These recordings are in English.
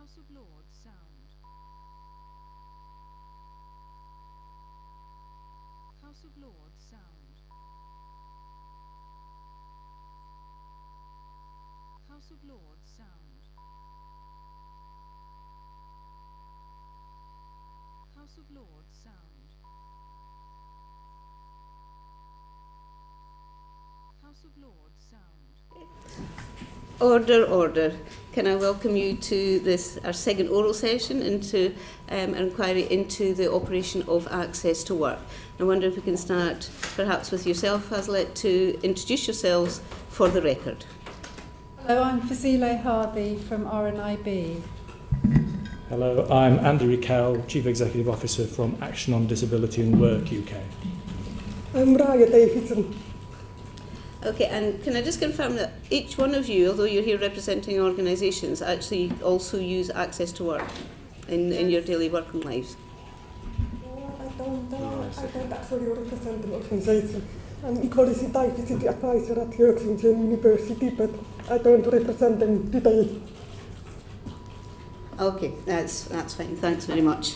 House of Lords sound. House of Lords sound. House of Lords sound. House of Lords sound. House of Lords sound. Order, order. Can I welcome you to this, our second oral session into an inquiry into the operation of Access to Work. I wonder if we can start perhaps with yourself, Hazlitt, to introduce yourselves for the record. Hello, I'm Fazile Hardy from RNIB. Hello, I'm Andy Rickel, Chief Executive Officer from Action on Disability and Work UK. I'm Raya Davidson. Okay, and can I just confirm that each one of you, although you're here representing organisations, actually also use Access to Work in your daily working lives? I don't actually represent an organisation. I'm Equality Diversity Advisor at Yorkshire University, but I don't represent them today. Okay, that's fine. Thanks very much.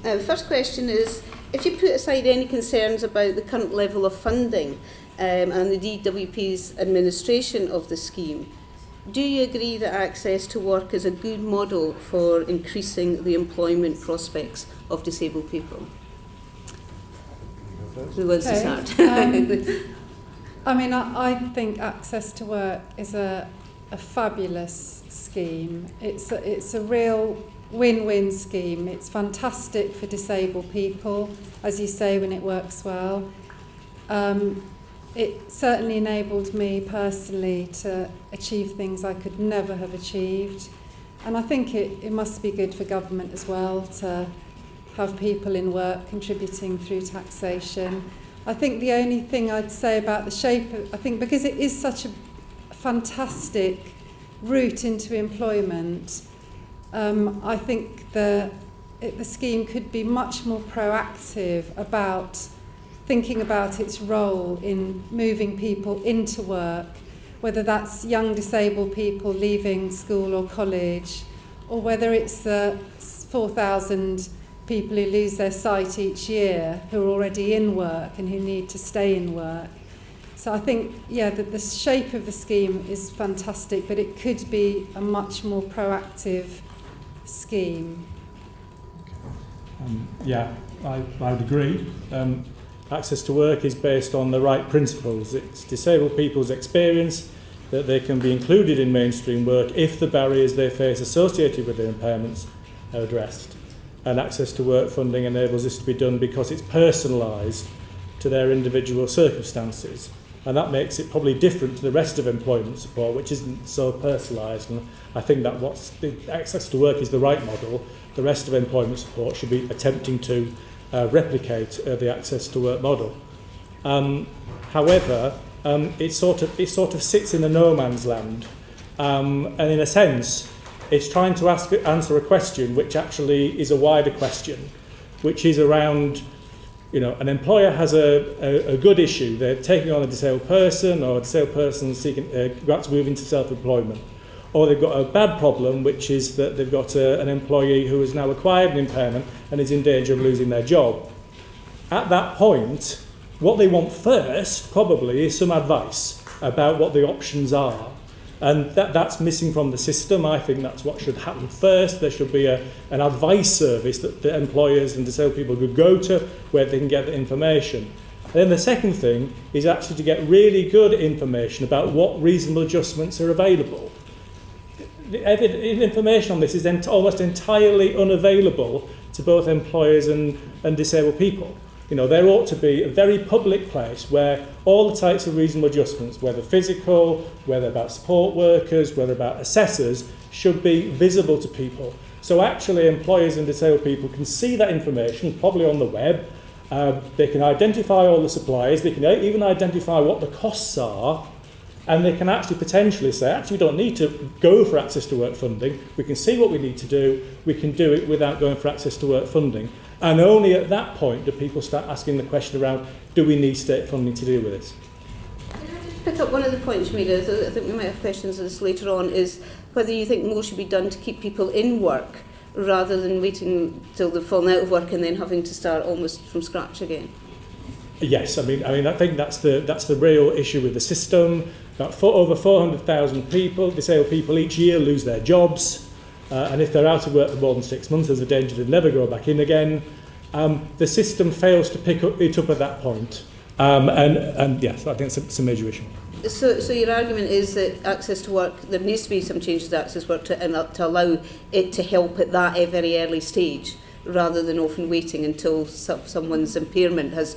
First question is, if you put aside any concerns about the current level of funding and the DWP's administration of the scheme, do you agree that Access to Work is a good model for increasing the employment prospects of disabled people? Who wants to start? I think Access to Work is a fabulous scheme. It's a real win-win scheme. It's fantastic for disabled people, as you say, when it works well. It certainly enabled me personally to achieve things I could never have achieved. And I think it must be good for government as well to have people in work contributing through taxation. I think the only thing I'd say about the shape I think because it is such a fantastic route into employment, I think the scheme could be much more proactive about thinking about its role in moving people into work, whether that's young disabled people leaving school or college, or whether it's the 4,000 people who lose their sight each year who are already in work and who need to stay in work. So I think, the shape of the scheme is fantastic, but it could be a much more proactive scheme. I would agree. Access to Work is based on the right principles. It's disabled people's experience that they can be included in mainstream work if the barriers they face associated with their impairments are addressed. And Access to Work funding enables this to be done because it's personalised to their individual circumstances. And that makes it probably different to the rest of employment support, which isn't so personalised. And I think that Access to Work is the right model. The rest of employment support should be attempting to replicate the Access to Work model. However, it sort of sits in a no man's land, and in a sense, it's trying to answer a question which actually is a wider question, which is around, an employer has a good issue. They're taking on a disabled person, or a disabled person seeking about to move into self-employment. Or they've got a bad problem, which is that they've got an employee who has now acquired an impairment and is in danger of losing their job. At that point, what they want first, probably, is some advice about what the options are. And that's missing from the system. I think that's what should happen first. There should be an advice service that the employers and disabled people could go to where they can get the information. And then the second thing is actually to get really good information about what reasonable adjustments are available. The information on this is almost entirely unavailable to both employers and disabled people. There ought to be a very public place where all the types of reasonable adjustments, whether physical, whether about support workers, whether about assessors, should be visible to people. So actually employers and disabled people can see that information, probably on the web. They can identify all the suppliers, they can even identify what the costs are, and they can actually potentially say, we don't need to go for Access to Work funding. We can see what we need to do. We can do it without going for Access to Work funding. And only at that point do people start asking the question around, do we need state funding to deal with this? Can I just pick up one of the points you made, I think we might have questions on this later on, is whether you think more should be done to keep people in work rather than waiting till they've fallen out of work and then having to start almost from scratch again. Yes, I mean, I think that's the real issue with the system. Over 400,000 people, disabled people each year lose their jobs, and if they're out of work for more than 6 months, there's a danger they'll never go back in again. The system fails to pick it up at that point, and yes, I think it's a major issue. So your argument is that access to work, there needs to be some changes to access to work to allow it to help at that very early stage, rather than often waiting until someone's impairment has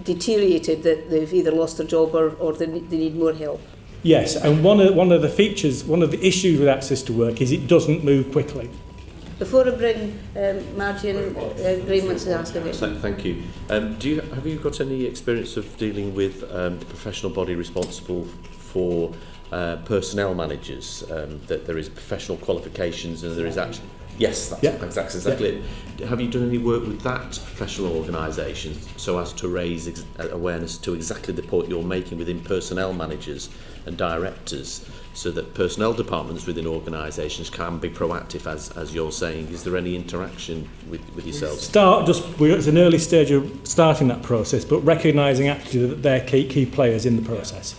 deteriorated, that they've either lost their job or they need more help. Yes, and one of the features, one of the issues with access to work is it doesn't move quickly. Before I bring Margie and Graham wants to ask a question. Thank you. Have you got any experience of dealing with the professional body responsible for personnel managers? That there is professional qualifications and there is actually... Yes, that's exactly it. Have you done any work with that professional organisation so as to raise awareness to exactly the point you're making within personnel managers and directors, so that personnel departments within organisations can be proactive, as you're saying? Is there any interaction with yourselves? It's an early stage of starting that process, but recognising actually that they're key players in the process.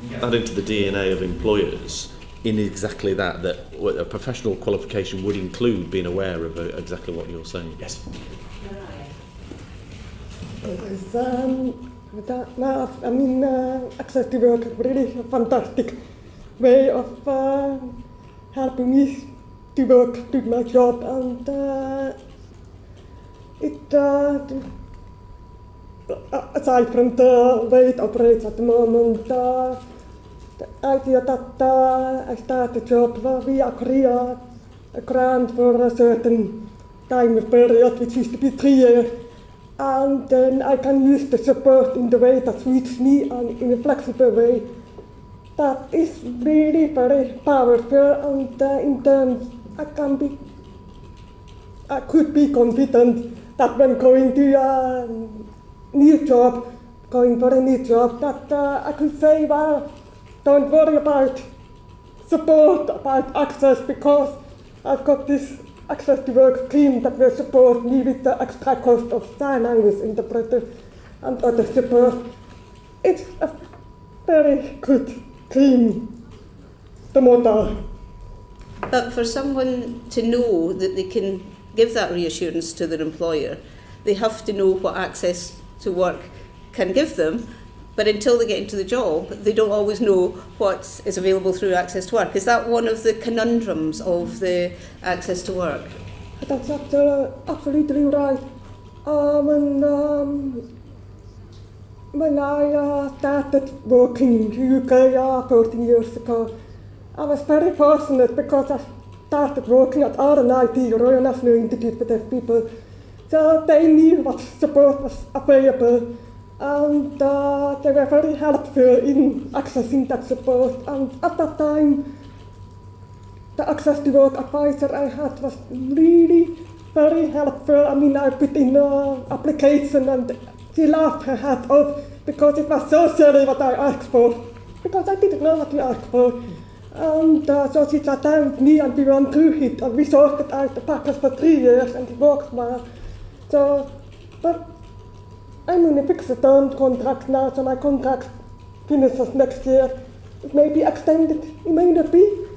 That into the DNA of employers, in exactly that a professional qualification would include being aware of exactly what you're saying. Yes. Access to work is really a fantastic way of helping me to work, do my job, and aside from the way it operates at the moment, the idea that I start a job via Korea, a grant for a certain time of period, which used to be 3 years, and then I can use the support in the way that suits me and in a flexible way. That is really very powerful, and in terms I could be confident that when going to a new job, that I could say, well, don't worry about support, about access, because I've got this access to work team that will support me with the extra cost of sign language interpreter and other support. It's a very good team, the model. But for someone to know that they can give that reassurance to their employer, they have to know what access to work can give them. But until they get into the job, they don't always know what is available through access to work. Is that one of the conundrums of the access to work? That's absolutely right. When I started working in the UK 14 years ago, I was very fortunate because I started working at RNIT, Royal National Institute for Deaf People. So they knew what support was available. And they were very helpful in accessing that support. And at that time, the access to work advisor I had was really very helpful. I mean, I put in an application and she laughed her hat off because it was so silly what I asked for, because I didn't know what to ask for. And so she sat down with me and we went through it and we sorted out the package for 3 years and it worked well. So, but I'm in a fixed-term contract now, so my contract finishes next year. It may be extended, it may not be.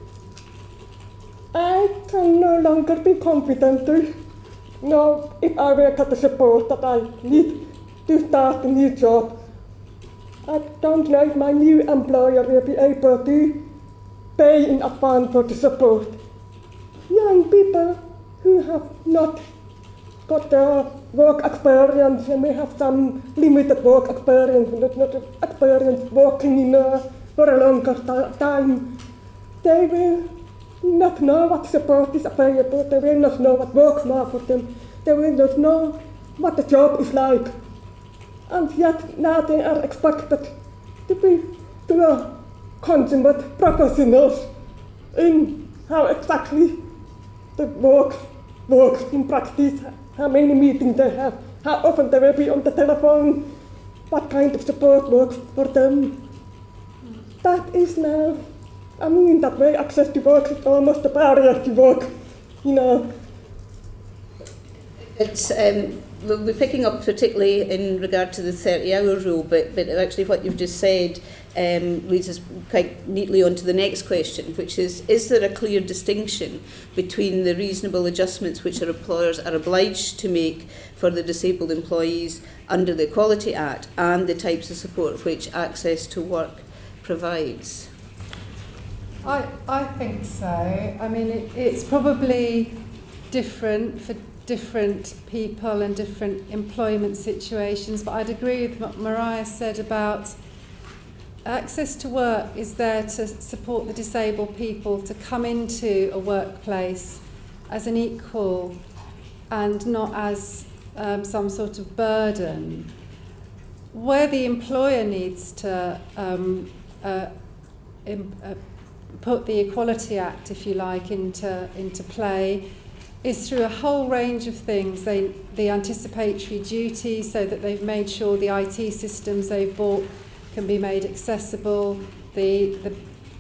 I can no longer be confident to know if I will get the support that I need to start a new job. I don't know if my new employer will be able to pay in advance for the support. Young people who have not got the work experience, and may have some limited work experience, not experience working for a longer time, they will not know what support is available, they will not know what works well for them, they will not know what the job is like. And yet now they are expected to be consummate professionals in how exactly the work works in practice, how many meetings they have, how often they will be on the telephone, what kind of support works for them. that is now. I mean, that way access to work is almost a barrier to work, you know. It's, we'll be picking up particularly in regard to the 30-hour rule, but actually what you've just said leads us quite neatly on to the next question, which is there a clear distinction between the reasonable adjustments which our employers are obliged to make for the disabled employees under the Equality Act and the types of support which Access to Work provides? I think so. I mean, it's probably different for different people and different employment situations, but I'd agree with what Mariah said about Access to Work is there to support the disabled people to come into a workplace as an equal and not as some sort of burden. Where the employer needs to put the Equality Act, if you like, into play is through a whole range of things. The anticipatory duty, so that they've made sure the IT systems they've bought can be made accessible, the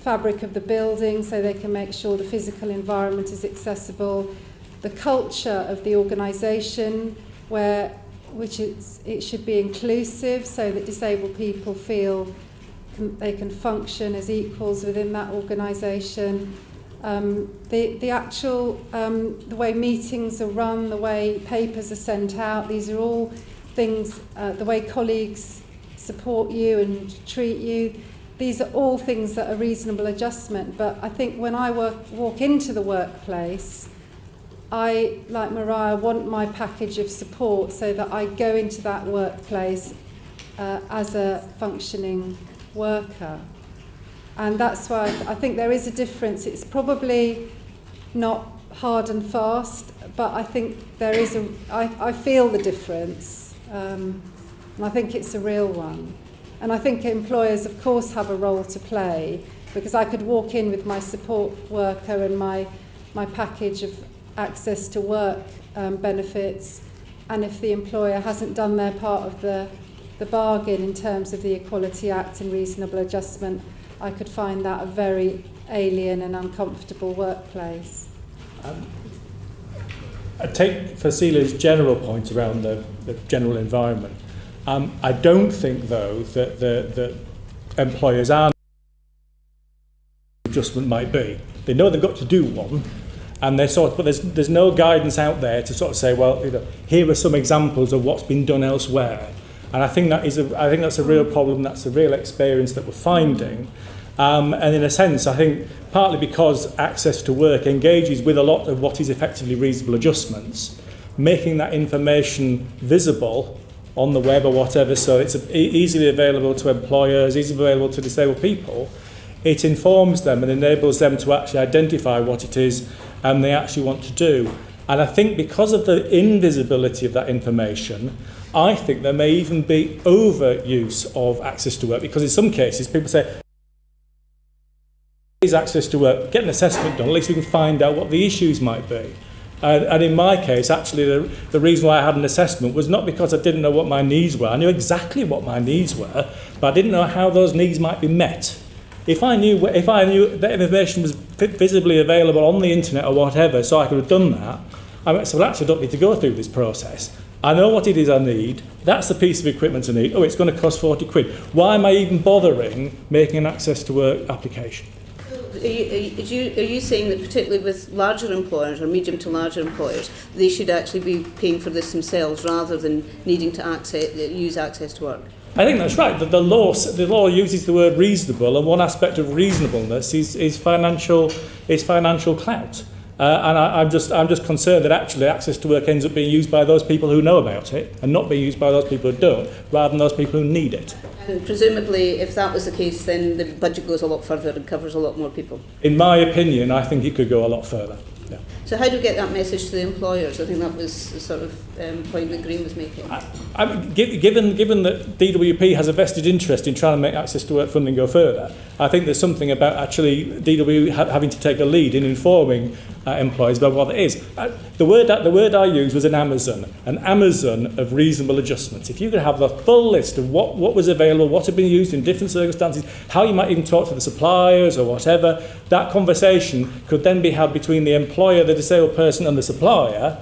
fabric of the building, so they can make sure the physical environment is accessible, the culture of the organisation, it should be inclusive, so that disabled people feel they can function as equals within that organisation. The actual the way meetings are run, the way papers are sent out, these are all things, the way colleagues support you and treat you, these are all things that are reasonable adjustment. But I think when I walk into the workplace, I, like Mariah, want my package of support so that I go into that workplace as a functioning worker. And that's why I think there is a difference. It's probably not hard and fast, but I think there is I feel the difference, and I think it's a real one. And I think employers, of course, have a role to play, because I could walk in with my support worker and my package of Access to Work benefits, and if the employer hasn't done their part of the bargain in terms of the Equality Act and reasonable adjustment, I could find that a very alien and uncomfortable workplace. I take Celia's general point around the general environment. I don't think, though, that the employers are adjustment might be. They know they've got to do one, and they're but there's no guidance out there to sort of say, well, here are some examples of what's been done elsewhere. And I think that's a real problem. That's a real experience that we're finding. And in a sense, I think partly because Access to Work engages with a lot of what is effectively reasonable adjustments, making that information visible on the web or whatever, so it's easily available to employers, easily available to disabled people, it informs them and enables them to actually identify what it is they actually want to do. And I think because of the invisibility of that information, I think there may even be overuse of Access to Work, because in some cases people say, is Access to Work, get an assessment done, at least we can find out what the issues might be. And in my case, actually, the reason why I had an assessment was not because I didn't know what my needs were. I knew exactly what my needs were, but I didn't know how those needs might be met. If I knew that information was visibly available on the internet or whatever, so I could have done that, I went, so actually I don't need to go through this process. I know what it is I need. That's the piece of equipment I need. Oh, it's going to cost 40 quid. Why am I even bothering making an Access to Work application? Are you saying that particularly with larger employers or medium to larger employers, they should actually be paying for this themselves rather than needing to use Access to Work? I think that's right. The law uses the word reasonable, and one aspect of reasonableness is financial clout. And I'm just concerned that actually Access to Work ends up being used by those people who know about it and not being used by those people who don't, rather than those people who need it. And presumably, if that was the case, then the budget goes a lot further and covers a lot more people. In my opinion, I think it could go a lot further. Yeah. So how do we get that message to the employers? I think that was the sort of point that Green was making. Given that DWP has a vested interest in trying to make Access to Work funding go further, I think there's something about actually DWP having to take a lead in informing employers about what it is. The word I used was an Amazon of reasonable adjustments. If you could have the full list of what was available, what had been used in different circumstances, how you might even talk to the suppliers or whatever, that conversation could then be had between the employer, the disabled person and the supplier.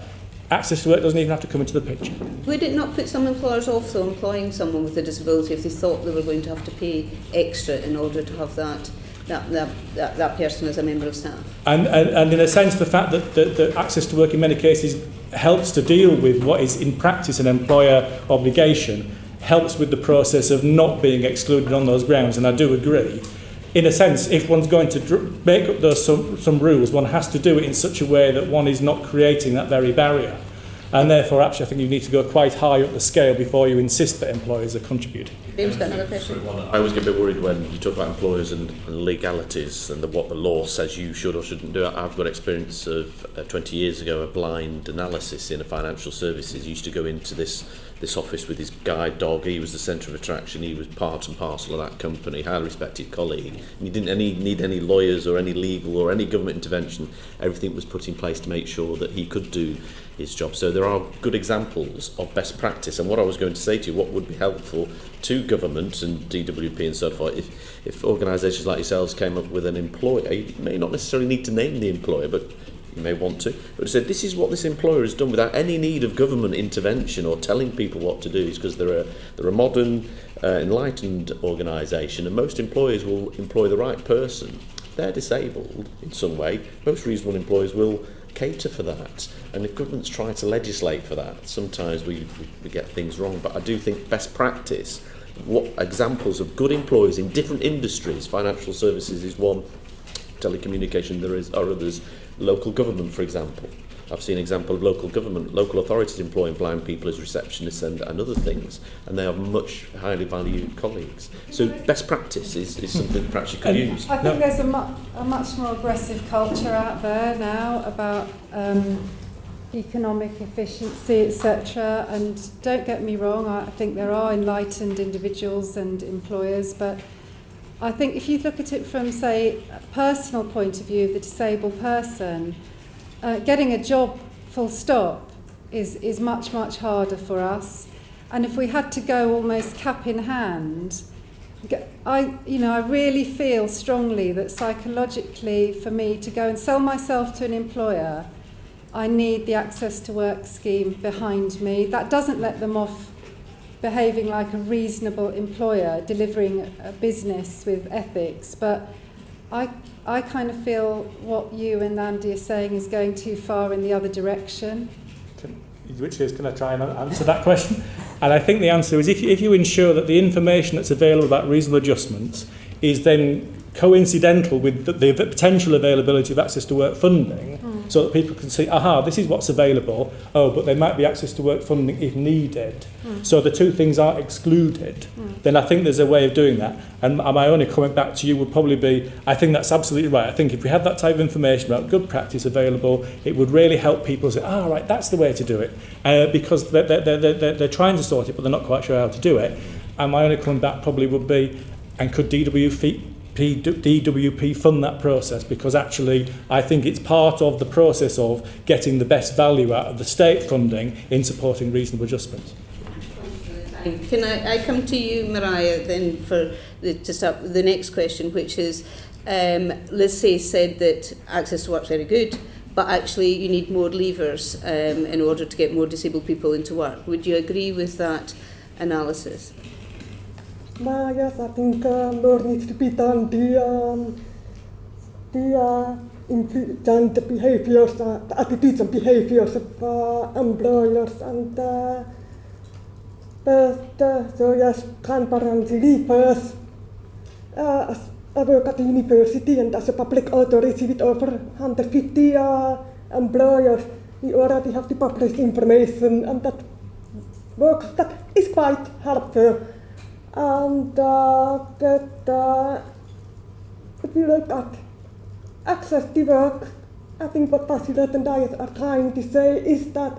Access to work doesn't even have to come into the picture. Would it not put some employers off, though, employing someone with a disability if they thought they were going to have to pay extra in order to have that person as a member of staff? And in a sense, the fact that access to work in many cases helps to deal with what is in practice an employer obligation, helps with the process of not being excluded on those grounds, and I do agree. In a sense, if one's going to make up those some rules, one has to do it in such a way that one is not creating that very barrier. And therefore, actually, I think you need to go quite high up the scale before you insist that employers are contributing. James, got another question? I always get a bit worried when you talk about employers and legalities and what the law says you should or shouldn't do. I've got experience of 20 years ago, a blind analysis in a financial services. He used to go into this office with his guide dog. He was the centre of attraction. He was part and parcel of that company, highly respected colleague. And he didn't need any lawyers or any legal or any government intervention. Everything was put in place to make sure that he could do his job. So there are good examples of best practice. And what I was going to say to you, what would be helpful to government and DWP and so forth, if organisations like yourselves came up with an employer, you may not necessarily need to name the employer, but you may want to, but say this is what this employer has done without any need of government intervention or telling people what to do. Is because they're a modern, enlightened organisation, and most employers will employ the right person. If they're disabled in some way, most reasonable employers will cater for that. And if governments try to legislate for that, sometimes we get things wrong. But I do think best practice, what examples of good employers in different industries, financial services is one, telecommunication are others, local government, for example. I've seen an example of local government, local authorities employing blind people as receptionists and other things, and they are much highly valued colleagues. So best practice is something that perhaps you could use. I think there's a much more aggressive culture out there now about economic efficiency, etc. And don't get me wrong, I think there are enlightened individuals and employers, but I think if you look at it from, say, a personal point of view of the disabled person, getting a job full stop is much, much harder for us. And if we had to go almost cap in hand, I really feel strongly that psychologically for me to go and sell myself to an employer, I need the access to work scheme behind me. That doesn't let them off behaving like a reasonable employer, delivering a business with ethics, but I kind of feel what you and Andy are saying is going too far in the other direction. In which case, can I try and answer that question? And I think the answer is if you ensure that the information that's available about reasonable adjustments is then coincidental with the potential availability of access to work funding, so that people can see, this is what's available, but there might be access to work funding if needed. So the two things aren't excluded. Then I think there's a way of doing that. And my only comment back to you would probably be, I think that's absolutely right. I think if we had that type of information about good practice available, it would really help people say, right, that's the way to do it. Because they're trying to sort it, but they're not quite sure how to do it. And my only comment back probably would be, and could DWP fund that process, because actually I think it's part of the process of getting the best value out of the state funding in supporting reasonable adjustments. Can I come to you, Mariah, then for to start with the next question, which is Liz said that access to work is very good, but actually you need more levers in order to get more disabled people into work. Would you agree with that analysis? Yes, I think more needs to be done. The behaviours, the attitudes and behaviours of employers, and so yes, transparency first. As I work at the university and as a public authority with over 150 employers, we already have the published information, and that is quite helpful. And if you look at access to work, I think what Basilet and I are trying to say is that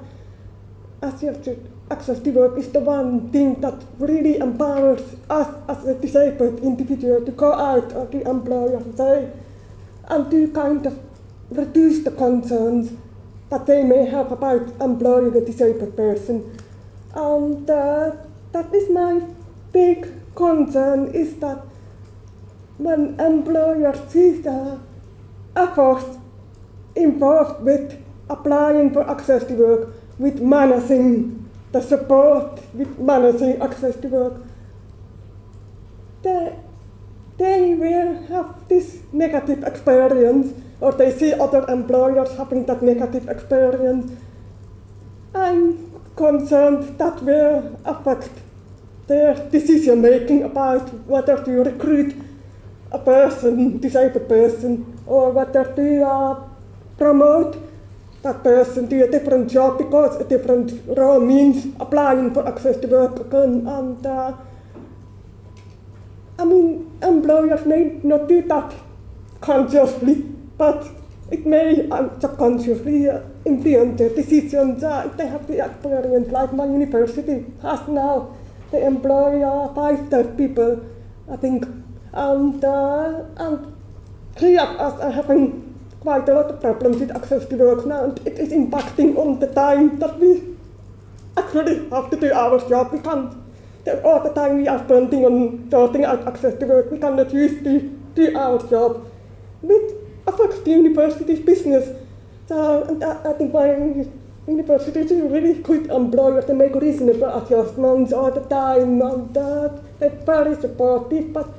access to work is the one thing that really empowers us as a disabled individual to go out or the employer and say, and to kind of reduce the concerns that they may have about employing a disabled person. And that is my big concern, is that when employers see the effort involved with applying for access to work, with managing the support, with managing access to work, they will have this negative experience, or they see other employers having that negative experience. I'm concerned that will affect their decision making about whether to recruit a person, disabled person, or whether to promote that person to a different job, because a different role means applying for access to work again. And employers may not do that consciously, but it may subconsciously influence their decisions if they have the experience, like my university has now. They employ 5 people, I think, and 3 of us are having quite a lot of problems with access to work now, and it is impacting on the time that we actually have to do our job. We can't, all the time we are spending on sorting out access to work, we cannot use to do our job. Which affects the university's business. So, and I think my university is a really good employer. They make reasonable adjustments all the time, and they're very supportive, but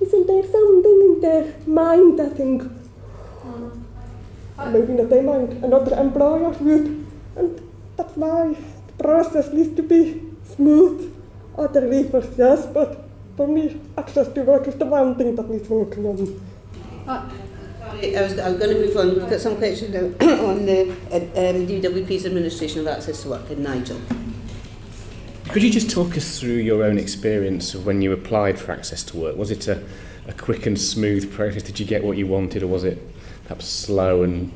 isn't there something in their mind, I think, maybe not their mind, another employer would, and that's why the process needs to be smooth. Other leavers, yes, but for me, access to work is the one thing that needs working on. I'm going to move on. We've got some questions now on the DWP's administration of access to work, and Nigel. Could you just talk us through your own experience of when you applied for access to work? Was it a quick and smooth process? Did you get what you wanted, or was it perhaps slow and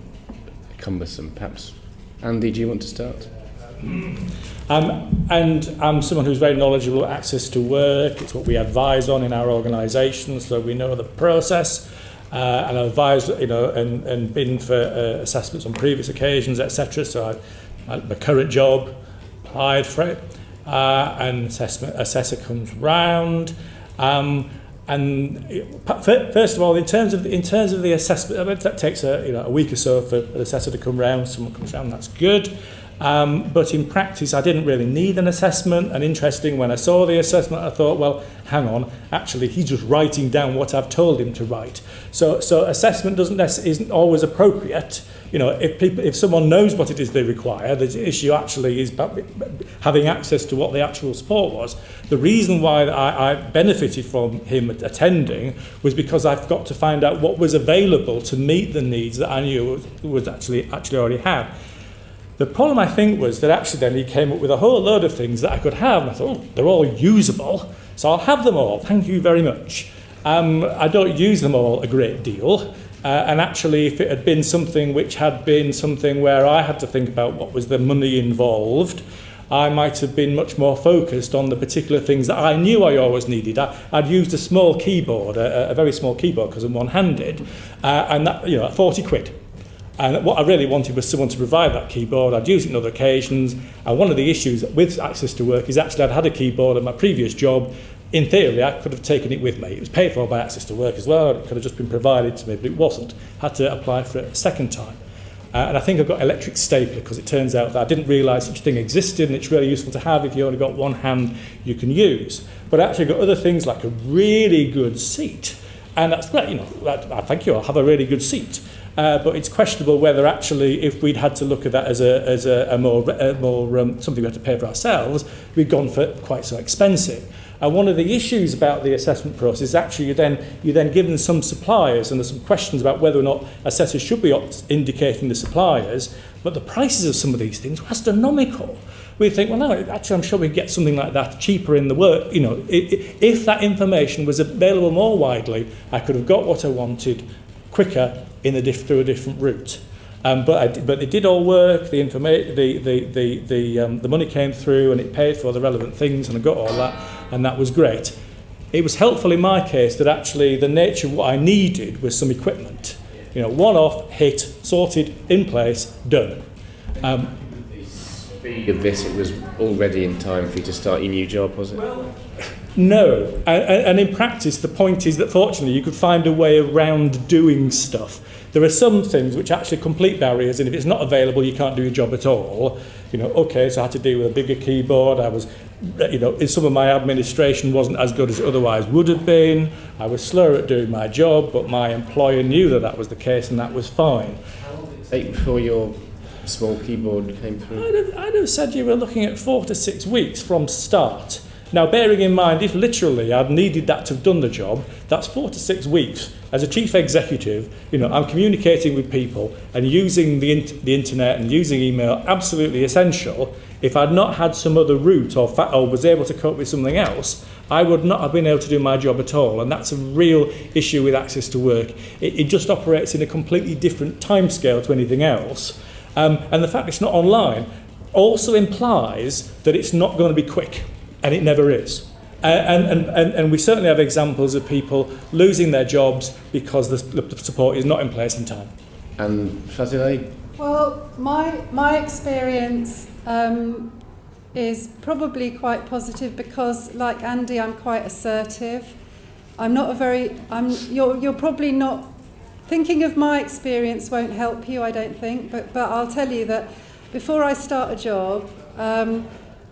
cumbersome? Perhaps, Andy, do you want to start? And I'm someone who's very knowledgeable about access to work. It's what we advise on in our organisation, so we know the process. And I've advised, and been for assessments on previous occasions, etc. So my current job, applied for it, and assessor comes round. And first of all, in terms of the assessment, that takes a week or so for an assessor to come round. Someone comes round, that's good. But in practice, I didn't really need an assessment. And interesting, when I saw the assessment, I thought, well, hang on, actually, he's just writing down what I've told him to write. So assessment isn't always appropriate. If someone knows what it is they require, the issue actually is having access to what the actual support was. The reason why I benefited from him attending was because I've got to find out what was available to meet the needs that I knew was actually already had. The problem, I think, was that actually then he came up with a whole load of things that I could have, and I thought, they're all usable, so I'll have them all, thank you very much. I don't use them all a great deal, and actually if it had been something which had been something where I had to think about what was the money involved, I might have been much more focused on the particular things that I knew I always needed. I'd used a small keyboard, a very small keyboard, because I'm one-handed, and that, 40 quid. And what I really wanted was someone to provide that keyboard. I'd used it on other occasions. And one of the issues with access to work is actually I'd had a keyboard at my previous job. In theory, I could have taken it with me. It was paid for by access to work as well. It could have just been provided to me, but it wasn't. I had to apply for it a second time. And I think I got electric stapler because it turns out that I didn't realise such a thing existed, and it's really useful to have if you only got one hand you can use. But I actually got other things like a really good seat. And that's great, thank you, I'll have a really good seat. But it's questionable whether actually, if we'd had to look at that as a more something we had to pay for ourselves, we'd gone for quite so expensive. And one of the issues about the assessment process is actually you're then given some suppliers, and there's some questions about whether or not assessors should be indicating the suppliers, but the prices of some of these things were astronomical. We think, well, no, actually, I'm sure we can get something like that cheaper in the work. If that information was available more widely, I could have got what I wanted quicker through a different route. But it did all work. The money came through, and it paid for the relevant things, and I got all that, and that was great. It was helpful in my case that actually the nature of what I needed was some equipment. You know, one-off, hit, sorted, in place, done. Speed of this, it was already in time for you to start your new job, was it? No, and in practice the point is that fortunately you could find a way around doing stuff. There are some things which are actually complete barriers, and if it's not available you can't do your job at all. You know, okay, so I had to deal with a bigger keyboard. I was, you know, some of my administration wasn't as good as it otherwise would have been. I was slower at doing my job, but my employer knew that that was the case, and that was fine. How long did it take before your small keyboard came through? I'd have said you were looking at 4 to 6 weeks from start. Now, bearing in mind, if literally I'd needed that to have done the job, that's 4 to 6 weeks. As a chief executive, you know, I'm communicating with people and using the internet and using email, absolutely essential. If I'd not had some other route or was able to cope with something else, I would not have been able to do my job at all. And that's a real issue with access to work. It just operates in a completely different timescale to anything else. And the fact it's not online also implies that it's not going to be quick. And it never is. And we certainly have examples of people losing their jobs because the support is not in place in time. And Fazile? Well, my experience is probably quite positive because, like Andy, I'm quite assertive. You're probably not thinking of my experience won't help you, I don't think. But I'll tell you that before I start a job,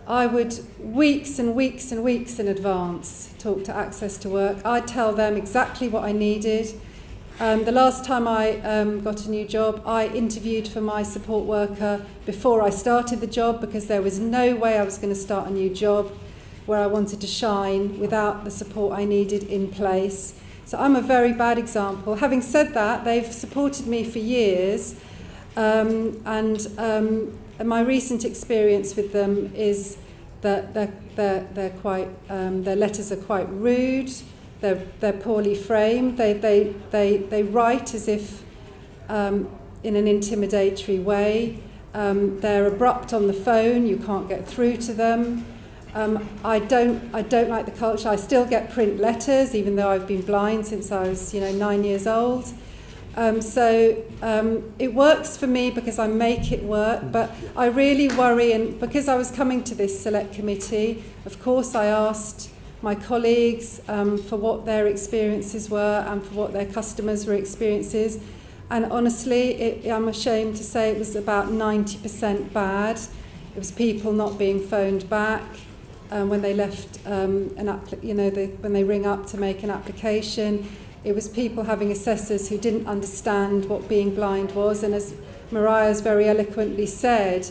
I would weeks and weeks and weeks in advance talk to Access to Work. I'd tell them exactly what I needed. The last time I got a new job, I interviewed for my support worker before I started the job because there was no way I was going to start a new job where I wanted to shine without the support I needed in place. So I'm a very bad example. Having said that, they've supported me for years, and my recent experience with them is that they're quite their letters are quite rude. They're poorly framed. They write as if in an intimidatory way. They're abrupt on the phone. You can't get through to them. I don't like the culture. I still get print letters, even though I've been blind since I was 9 years old. So it works for me because I make it work, but I really worry, and because I was coming to this select committee, of course I asked my colleagues for what their experiences were and for what their customers were experiences, and honestly I'm ashamed to say it was about 90% bad. It was people not being phoned back when they left when they ring up to make an application. It was people having assessors who didn't understand what being blind was, and as Mariah's very eloquently said,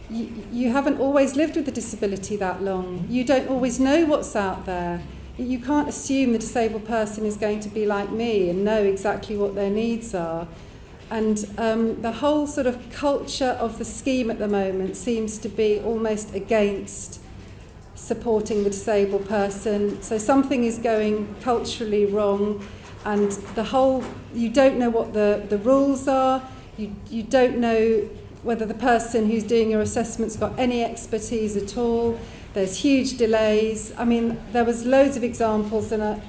you haven't always lived with a disability that long. You don't always know what's out there. You can't assume the disabled person is going to be like me and know exactly what their needs are. And the whole sort of culture of the scheme at the moment seems to be almost against supporting the disabled person. So something is going culturally wrong. And you don't know what the rules are, you don't know whether the person who's doing your assessment's got any expertise at all. There's huge delays. I mean, there was loads of examples, I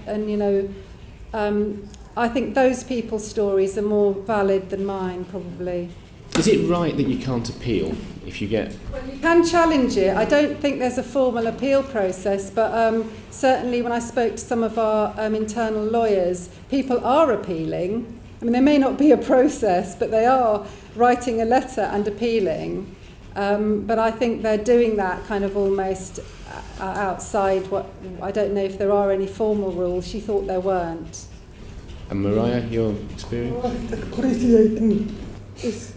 think those people's stories are more valid than mine, probably. Is it right that you can't appeal if you get... Well, you can challenge it. I don't think there's a formal appeal process, but certainly when I spoke to some of our internal lawyers, people are appealing. I mean, there may not be a process, but they are writing a letter and appealing. But I think they're doing that kind of almost outside what... I don't know if there are any formal rules. She thought there weren't. And Mariah, your experience? Appreciating is...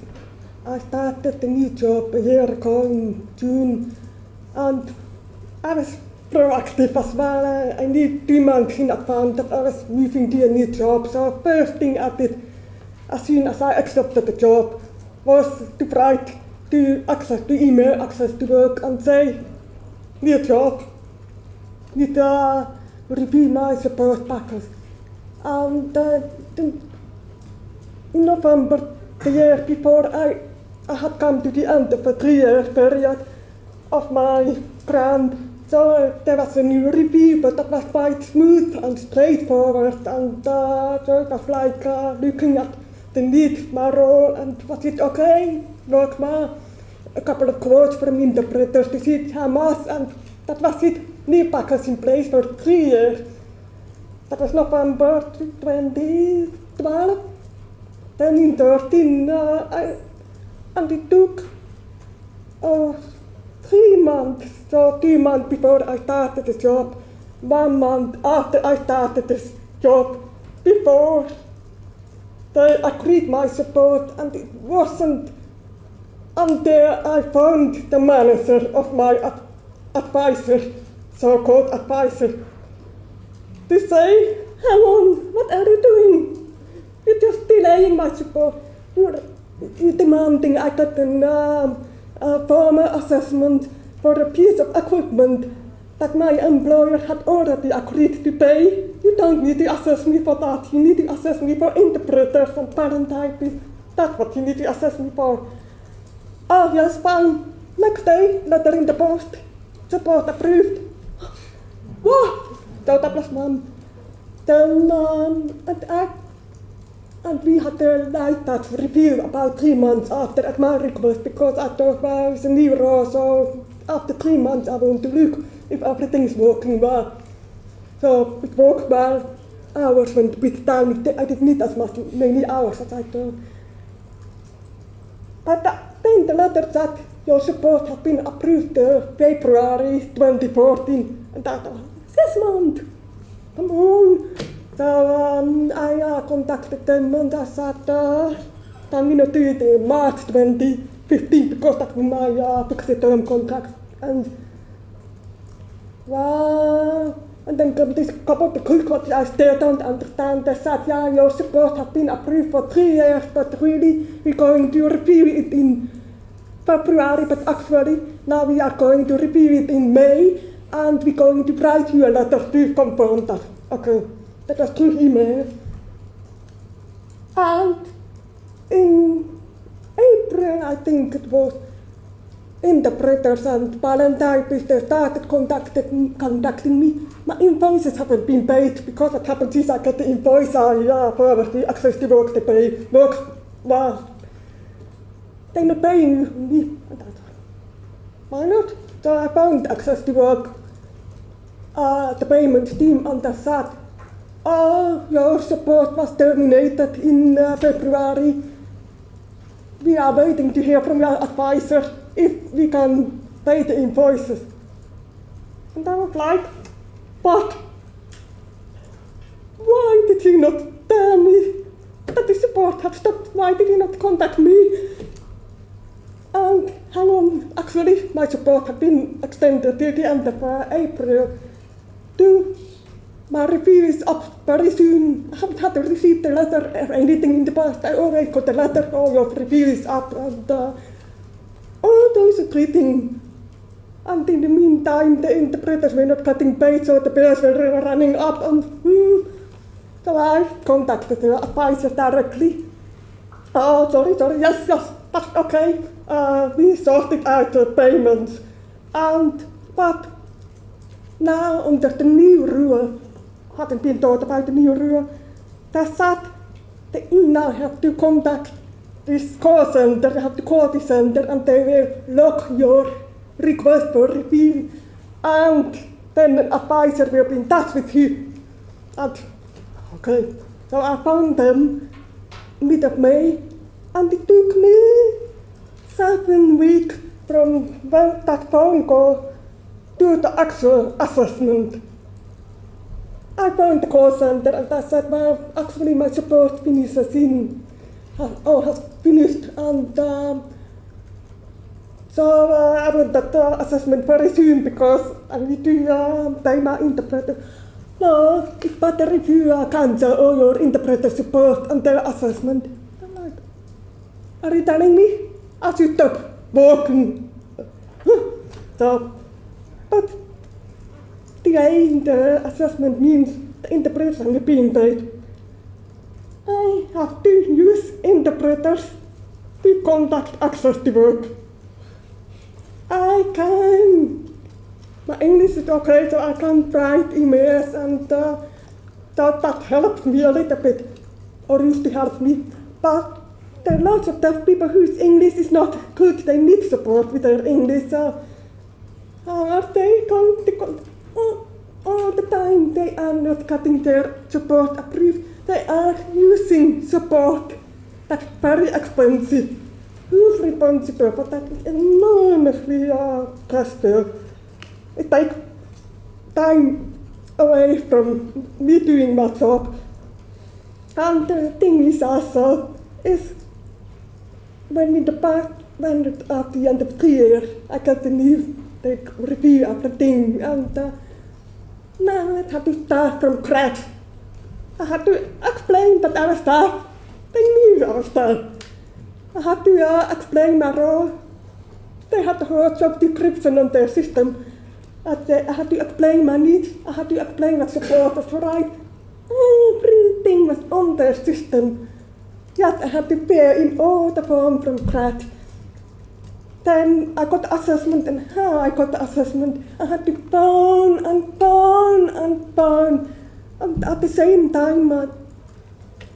I started a new job a year ago in June, and I was proactive as well. I knew 2 months in advance that I was moving to a new job. So first thing I did, as soon as I accepted the job, was to write to email Access to Work and say, new job, need to review my support package. And in November, the year before, I had come to the end of a 3-year period of my grant. So there was a new review, but that was quite smooth and straightforward, and so it was like looking at the need my role, and was it okay? Work a couple of quotes from interpreters to see Hamas, and that was it. New packers in place for 3 years. That was November 2012. Then in 13, and it took 3 months, so 2 months before I started the job, 1 month after I started this job, before they agreed my support, and it wasn't until I found the manager of my advisor, so-called advisor, to say, hang on, what are you doing? You're just delaying my support. You're demanding I got a formal assessment for a piece of equipment that my employer had already agreed to pay. You don't need to assess me for that. You need to assess me for interpreters and parent typists. That's what you need to assess me for. Oh, yes, fine. Next day, letter in the post. Support approved. Wow! So that was one. Then, and we had the light touch review about 3 months after at my request, because I thought, well, it's a new role, so after 3 months I want to look if everything is working well. So it worked well. Hours went a bit down. I didn't need as many hours as I thought. But then the letter said your support has been approved February 2014, and I thought, 6 months. Come on. So I contacted them and I said, I'm going to do it in March 2015 because that's my fixed-term contract. And then came this couple of quick what I still don't understand. They said, yeah, your support has been approved for 3 years, but really we're going to review it in February, but actually now we are going to review it in May, and we're going to write you a letter to confirm that. Okay. That was through email. And in April, I think it was, interpreters and typists, they started contacting me. My invoices haven't been paid because what happens is I get the invoice, I forward the access to work, they pay work, well, they're not paying me. And I thought, why not? So I found access to work, the payment team, and they said, oh, your support was terminated in February. We are waiting to hear from your advisor if we can pay the invoices. And I was like, but why did you not tell me that the support had stopped? Why did you not contact me? And hang on, actually my support had been extended till the end of April. My review is up very soon. I haven't had to receive the letter or anything in the past. I already got the letter, oh, your review is up, and those are 3 things. And in the meantime, the interpreters were not getting paid, so the bills were running up, and so I contacted the advisor directly. Oh, sorry, yes, that's okay. We sorted out the payments. But now under the new rule, hadn't been told about the new rule, they said that you now have to contact this call center, you have to call the center, and they will log your request for review, and then an advisor will be in touch with you. And okay, so I found them mid of May, and it took me 7 weeks from when that phone call to the actual assessment. I found the call center and I said, well, actually my support finishes has finished, and so I want that assessment very soon because I need to pay my interpreter. No, it's better if you cancel all your interpreter support and their assessment. I'm like, are you telling me I should stop working? So, but delaying the assessment means the interpreters are being paid. I have to use interpreters to contact access to work. I can. My English is okay, so I can write emails, and that helps me a little bit, or used to help me. But there are lots of deaf people whose English is not good. They need support with their English. So are they going to go all the time? They are not getting their support approved. They are using support that's very expensive. Who's responsible for that? It's enormously stressful. It takes time away from me doing my job. And the thing is also, is when at the end of 3 years, I got the review of the thing, and now I had to start from scratch. I had to explain that I was deaf. They knew I was deaf. I had to explain my role. They had the whole job description on their system. I had to explain my needs. I had to explain what support was right. Everything was on their system. Yet I had to fill in all the form from scratch. Then I got the assessment, and how I got the assessment, I had to phone and phone and phone. And at the same time,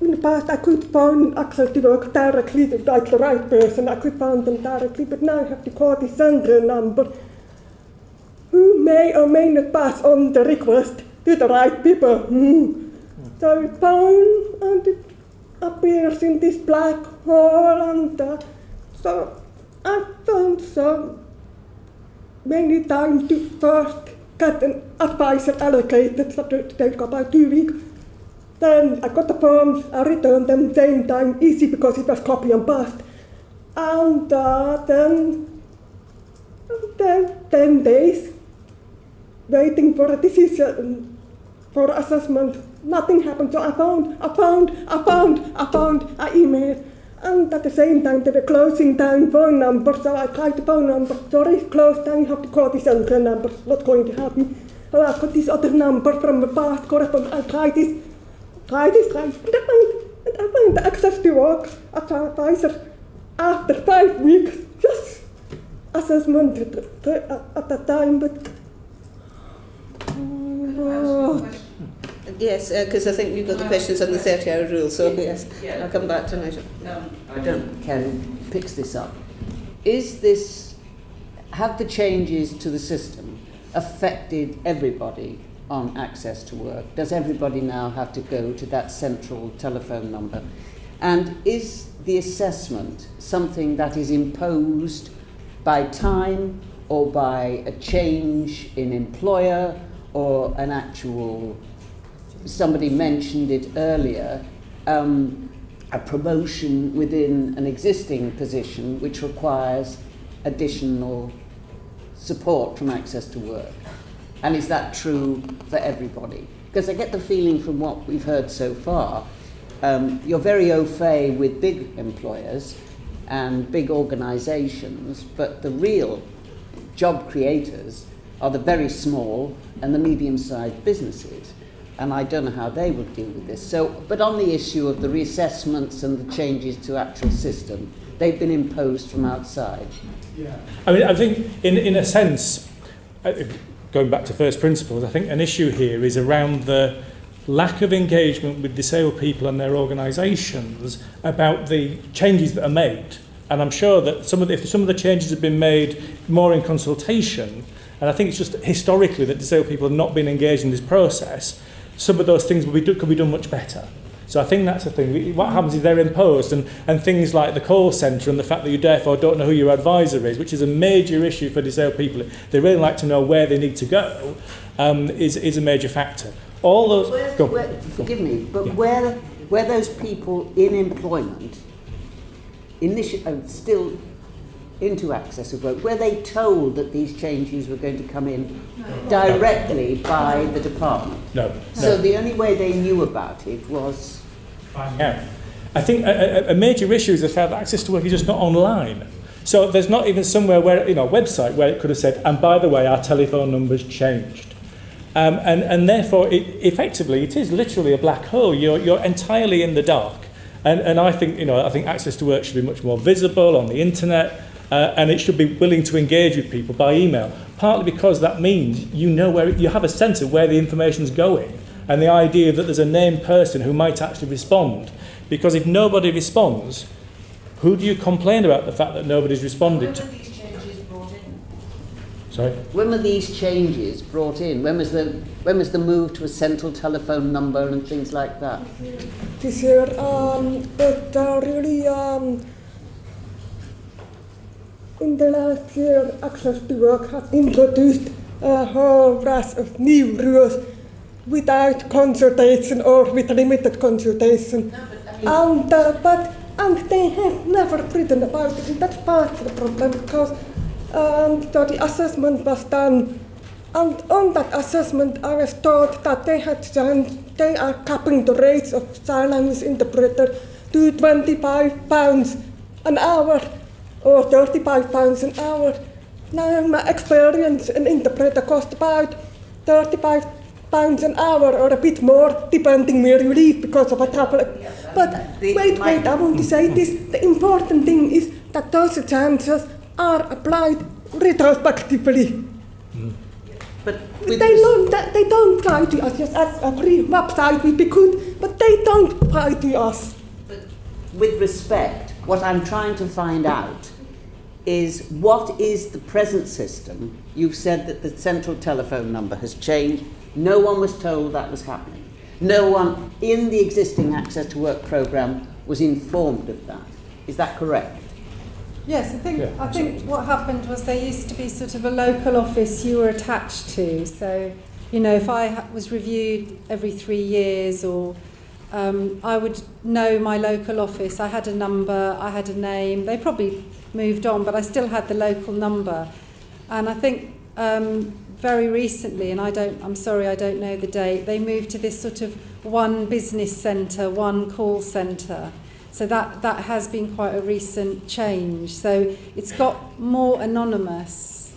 in the past I could phone Access to Work directly to like the right person. I could phone them directly, but now I have to call the central number, who may or may not pass on the request to the right people. So you phone, and it appears in this black hole, and so I found so many times to first get an advisor allocated, so it take about 2 weeks. Then I got the forms, I returned them same time, easy because it was copy and paste. And then 10 days waiting for a decision, for assessment. Nothing happened, so I emailed. And at the same time, they were closing down phone numbers, so I tried the phone number. Sorry, closed down, you have to call the central number. Not going to happen. So I got this other number from the past correspondent. I tried this. And I found the Access to Work as an advisor after 5 weeks. Just assessment at that time, but. Yes, because I think you've got the questions on the 30-hour rule, so yes, I'll come back to Nigel. I don't care who picks this up. Have the changes to the system affected everybody on Access to Work? Does everybody now have to go to that central telephone number? And is the assessment something that is imposed by time or by a change in employer or an actual, somebody mentioned it earlier, a promotion within an existing position which requires additional support from Access to Work? And is that true for everybody? Because I get the feeling from what we've heard so far, you're very au fait with big employers and big organisations, but the real job creators are the very small and the medium-sized businesses. And I don't know how they would deal with this. So, but on the issue of the reassessments and the changes to actual system, they've been imposed from outside. Yeah. I mean, I think in a sense, going back to first principles, I think an issue here is around the lack of engagement with disabled people and their organisations about the changes that are made. And I'm sure that if some of the changes have been made more in consultation, and I think it's just historically that disabled people have not been engaged in this process, some of those things could be done much better. So I think that's the thing. What happens is they're imposed, and things like the call centre and the fact that you therefore don't know who your advisor is, which is a major issue for disabled people. They really like to know where they need to go, is a major factor. All those. Forgive me, but where those people in employment, still into Access to Work, were they told that these changes were going to come in directly by the department? No. So the only way they knew about it was... Yeah. I think a major issue is the fact that Access to Work is just not online. So there's not even somewhere where, a website where it could have said, and by the way, our telephone number's changed. And therefore, effectively, it is literally a black hole. You're entirely in the dark. And I think, I think Access to Work should be much more visible on the internet. And it should be willing to engage with people by email, partly because that means where you have a sense of where the information's going, and the idea that there's a named person who might actually respond Because if nobody responds, who do you complain about the fact that nobody's responded to? When were these changes brought in? Sorry? When were these changes brought in? When was the move to a central telephone number and things like that? This year, but really, in the last year, Access to Work has introduced a whole rash of new rules without consultation or with limited consultation. And they have never written about it, and that's part of the problem, because the assessment was done, and on that assessment I was told that they are capping the rates of sign language interpreter to £25 an hour or £35 an hour. Now my experience in interpreter cost about £35 an hour or a bit more, depending where you live, because of a travel. But wait, I want to say this. The important thing is that those changes are applied retrospectively. But They don't apply to us. Yes, as a free website would be good, but they don't apply to us. with respect, what I'm trying to find out is what is the present system. You've said that the central telephone number has changed. No one was told that was happening. No one in the existing Access to Work programme was informed of that. Is that correct? Yes, I think what happened was there used to be sort of a local office you were attached to. So, you know, if I was reviewed every 3 years, or I would know my local office. I had a number, I had a name. They probably moved on, but I still had the local number. And I think very recently, and I'm sorry, I don't know the date, they moved to this sort of one business centre, one call centre. So that has been quite a recent change. So it's got more anonymous.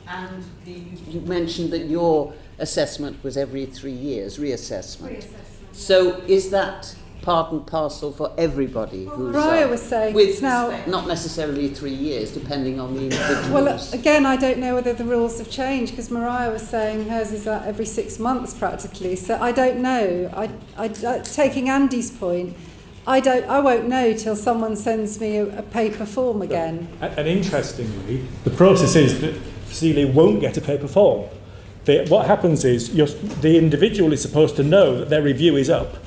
And you mentioned that your assessment was every 3 years, reassessment. So is that part and parcel for everybody who's Mariah was saying it's now not necessarily 3 years, depending on the individuals. Well, again, I don't know whether the rules have changed, because Mariah was saying hers is every 6 months practically. So I don't know. Taking Andy's point, I won't know till someone sends me a paper form again. And interestingly, the process is that Celia won't get a paper form. What happens is the individual is supposed to know that their review is up,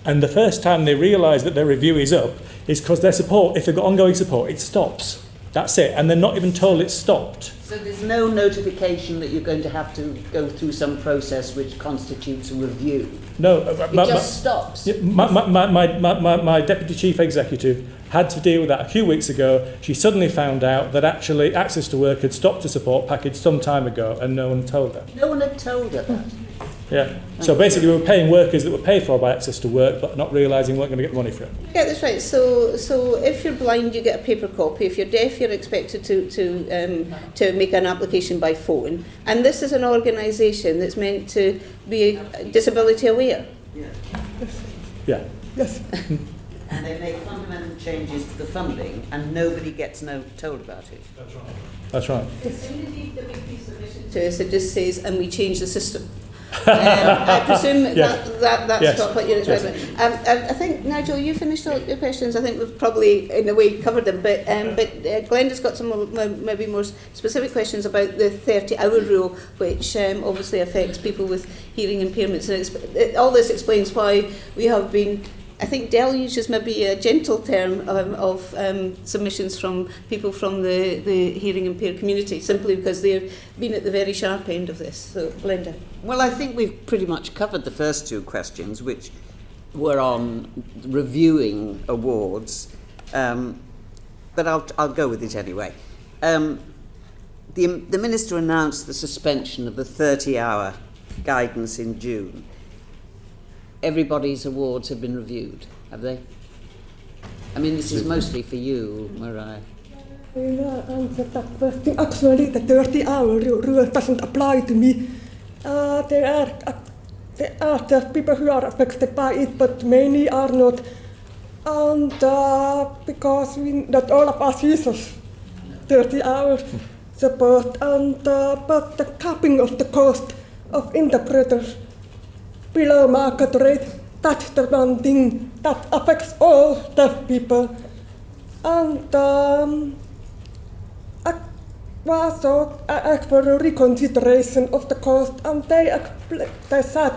and the first time they realise that their review is up is because their support, if they've got ongoing support, it stops. That's it, and they're not even told it's stopped. So there's no notification that you're going to have to go through some process which constitutes a review? No, it just stops? My deputy chief executive had to deal with that a few weeks ago. She suddenly found out that actually Access to Work had stopped a support package some time ago, and no one told her. No one had told her that? Yeah. So basically we were paying workers that were paid for by Access to Work, but not realising we weren't going to get the money for it. Get this right. So if you're blind, you get a paper copy. If you're deaf, you're expected to make an application by phone. And this is an organisation that's meant to be disability aware. Yeah. Yes. And they make fundamental changes to the funding, and nobody gets told about it. That's right. To us, it just says, and we change the system. I presume that's not what you're expressing. I think, Nigel, you finished all your questions. I think we've probably, in a way, covered them. But Glenda's got some maybe more specific questions about the 30-hour rule, which obviously affects people with hearing impairments. And all this explains why we have been, I think deluge is maybe a gentle term of submissions from people from the hearing impaired community, simply because they've been at the very sharp end of this. So, Glenda. Well, I think we've pretty much covered the first two questions, which were on reviewing awards, but I'll go with it anyway. The Minister announced the suspension of the 30-hour guidance in June. Everybody's awards have been reviewed, have they? I mean, this is mostly for you, Mariah. I answered that question. Actually, the 30-hour rule doesn't apply to me. There are just people who are affected by it, but many are not. And because not all of us use 30 hours support, and but the capping of the cost of interpreters below market rate, that's the one thing that affects all deaf people. And I asked for a reconsideration of the cost, and they said,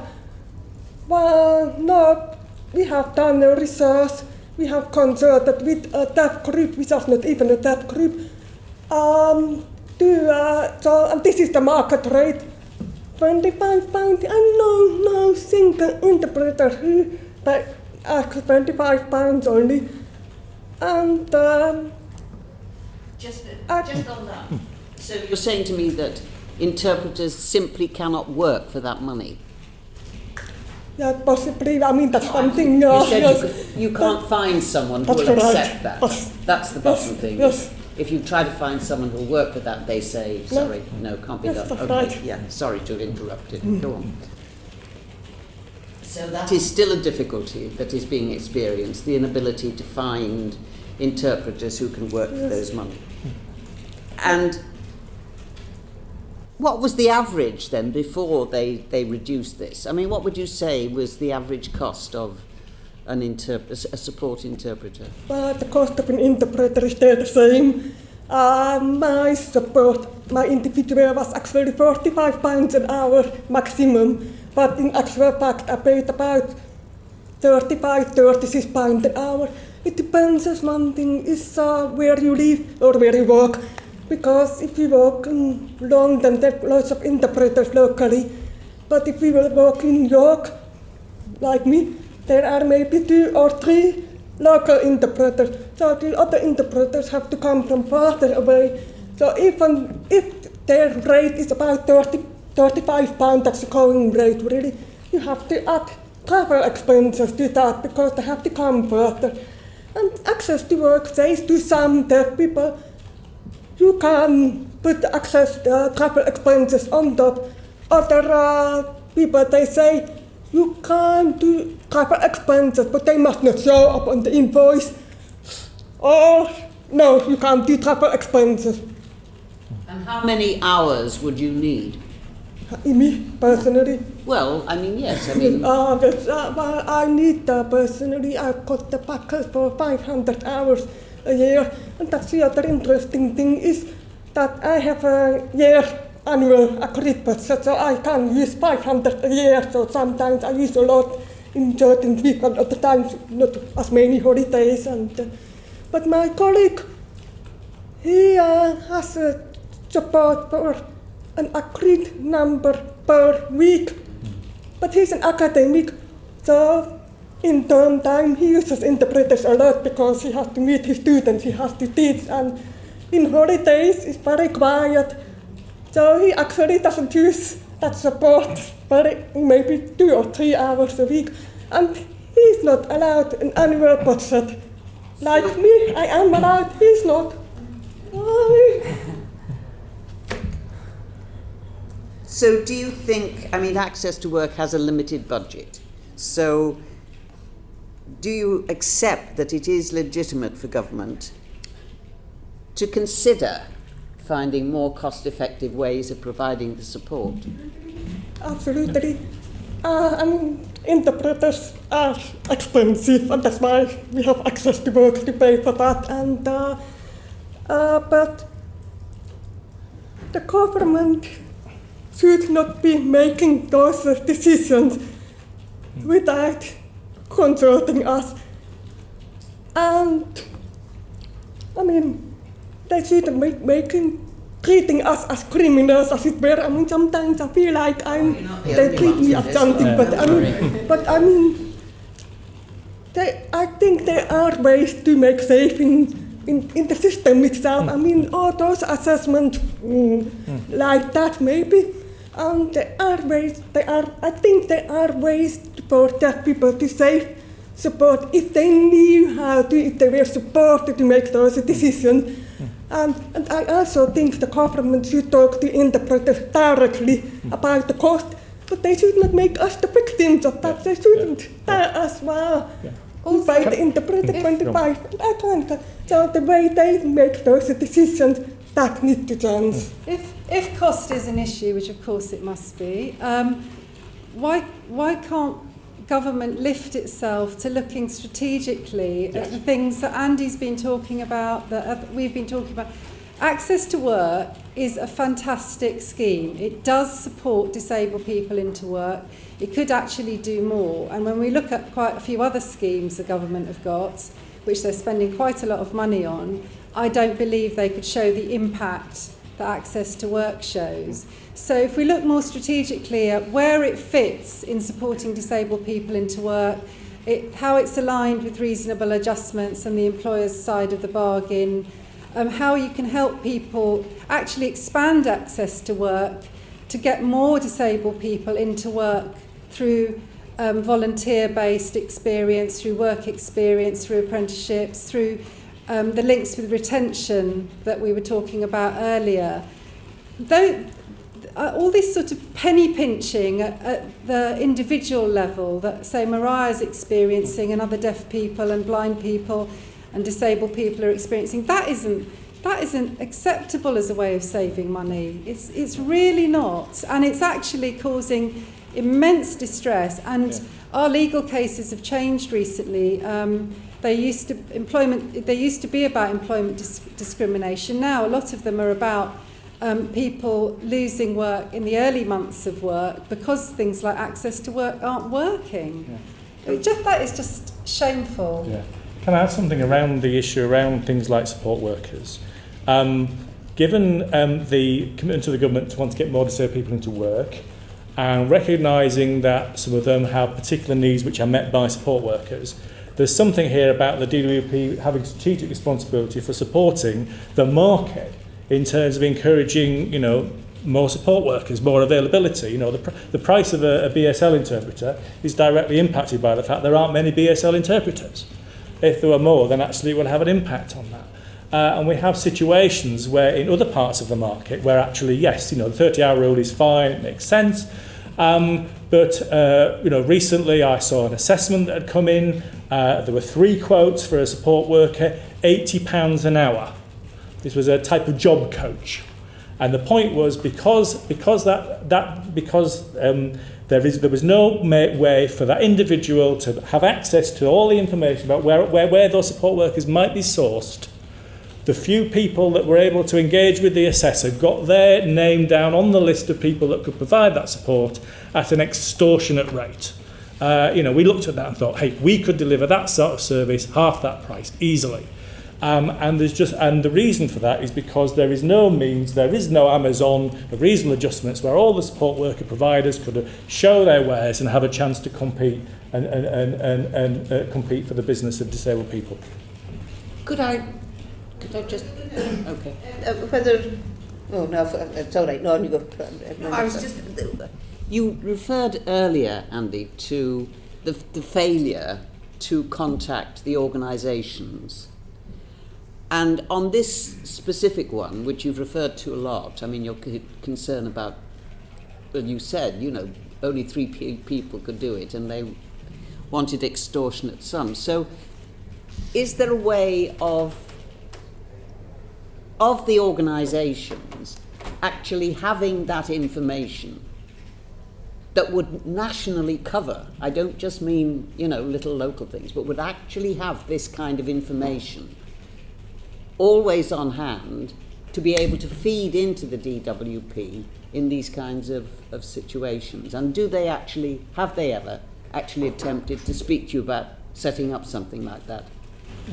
well, no, we have done a research, we have consulted with a deaf group, which is not even a deaf group, and this is the market rate, £25, and no single interpreter who asks £25 only. And just on that. So you're saying to me that interpreters simply cannot work for that money? Yeah, possibly. I mean, that's something. You said you can't find someone who will accept that. That's the bottom thing. Yes. If you try to find someone who will work with that, they say, sorry, no, can't be Yes, done. that's Okay, right. yeah, sorry to have interrupted. Go on. So that is still a difficulty that is being experienced, the inability to find interpreters who can work for those money. And what was the average then before they reduced this? I mean, what would you say was the average cost of a support interpreter? Well, the cost of an interpreter is still the same. My individual was actually £45 an hour maximum, but in actual fact I paid about £36 an hour. It depends as one thing is where you live or where you work. Because if you work in London, there are lots of interpreters locally. But if you work in York, like me, there are maybe 2 or 3 local interpreters. So the other interpreters have to come from farther away. So even if their rate is about £35, that's the going rate really, you have to add travel expenses to that because they have to come further. And access to work says to some deaf people, you can put the access travel expenses on top. Other people, they say, you can do travel expenses, but they must not show up on the invoice. Or, no, you can't do travel expenses. And how many hours would you need? Me, personally? Well, I mean, yes, I mean... Well, I need personally, I've got the package for 500 hours a year. And that's the other interesting thing is that I have a year annual agreed budget, so I can use 500 a year. So sometimes I use a lot in certain weeks, and other times not as many holidays. But my colleague, he has a support for an agreed number per week. But he's an academic, so in term time he uses interpreters a lot because he has to meet his students, he has to teach, and in holidays it's very quiet. So he actually doesn't use that support maybe 2 or 3 hours a week. And he's not allowed an annual budget. Like me, I am allowed, he's not. So do you think, I mean, Access to Work has a limited budget. So do you accept that it is legitimate for government to consider finding more cost-effective ways of providing the support? Absolutely. I mean, interpreters are expensive, and that's why we have Access to Work to pay for that. And but the government should not be making those decisions without consulting us. And I mean, they shouldn't be treating us as criminals, as it were. I mean, sometimes I feel like they treat me as something, but I mean, I think there are ways to make savings in the system itself. I mean, all those assessments like that maybe. There are ways. I think there are ways for deaf people to save support if they knew how to, if they were supported to make those decisions. And I also think the government should talk to interpreters directly about the cost, but they should not make us the victims of that. They shouldn't tell us, well, we pay the interpreter 25. I can't. So the way they make those decisions, that needs to change. If cost is an issue, which of course it must be, why can't government lift itself to looking strategically at the things that Andy's been talking about, that we've been talking about. Access to work is a fantastic scheme. It does support disabled people into work. It could actually do more. And when we look at quite a few other schemes the government have got, which they're spending quite a lot of money on, I don't believe they could show the impact that Access to Work shows. So if we look more strategically at where it fits in supporting disabled people into work, how it's aligned with reasonable adjustments and the employer's side of the bargain, how you can help people actually expand access to work to get more disabled people into work through volunteer-based experience, through work experience, through apprenticeships, through the links with retention that we were talking about earlier. All this sort of penny pinching at the individual level that, say, Mariah's experiencing and other deaf people and blind people and disabled people are experiencing, that isn't acceptable as a way of saving money. It's really not, and it's actually causing immense distress. And our legal cases have changed recently. They used to be about employment discrimination. Now a lot of them are about people losing work in the early months of work because things like access to work aren't working. That is just shameful. Yeah. Can I add something around the issue around things like support workers? Given the commitment of the government to want to get more disabled people into work, and recognising that some of them have particular needs which are met by support workers, there's something here about the DWP having strategic responsibility for supporting the market in terms of encouraging, more support workers, more availability. The price of a BSL interpreter is directly impacted by the fact there aren't many BSL interpreters. If there were more, then actually it will have an impact on that. And we have situations where in other parts of the market where actually, yes, the 30-hour rule is fine, it makes sense. But recently I saw an assessment that had come in. There were 3 quotes for a support worker, £80 an hour. This was a type of job coach. And the point was because there was no way for that individual to have access to all the information about where those support workers might be sourced. The few people that were able to engage with the assessor got their name down on the list of people that could provide that support at an extortionate rate. We looked at that and thought, hey, we could deliver that sort of service half that price easily. And the reason for that is because there is no means, there is no Amazon of reasonable adjustments where all the support worker providers could show their wares and have a chance to compete and compete for the business of disabled people. Could I just... Okay. Oh, no, it's all right. No, you go. No, I was just... You referred earlier, Andy, to the failure to contact the organisations. And on this specific one, which you've referred to a lot, I mean, your concern about... Well, you said, only 3 people could do it, and they wanted extortionate sums. So is there a way of the organisations actually having that information that would nationally cover, I don't just mean, little local things, but would actually have this kind of information always on hand to be able to feed into the DWP in these kinds of situations? And have they ever actually attempted to speak to you about setting up something like that?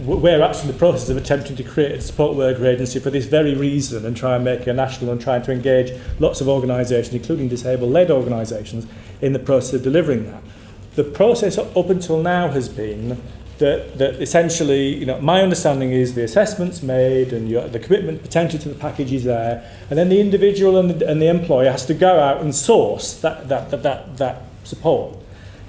We're actually in the process of attempting to create a support worker agency for this very reason and try and make it national and trying to engage lots of organisations, including disabled-led organisations, in the process of delivering that. The process up until now has been that essentially, my understanding is the assessment's made and the commitment potentially to the package is there, and then the individual and the employer has to go out and source that support.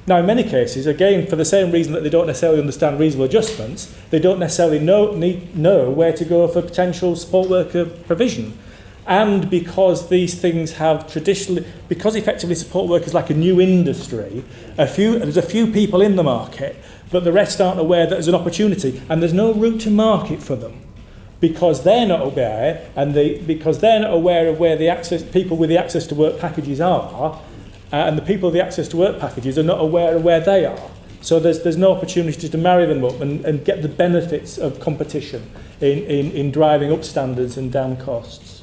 Now, in many cases, again, for the same reason that they don't necessarily understand reasonable adjustments, they don't necessarily know where to go for potential support worker provision. And because these things have traditionally, because effectively support work is like a new industry, there's a few people in the market, but the rest aren't aware that there's an opportunity, and there's no route to market for them. Because they're not aware, because they're not aware of where the people with the access to work packages are, and the people of the access to work packages are not aware of where they are. So there's no opportunity to marry them up and get the benefits of competition in driving up standards and down costs.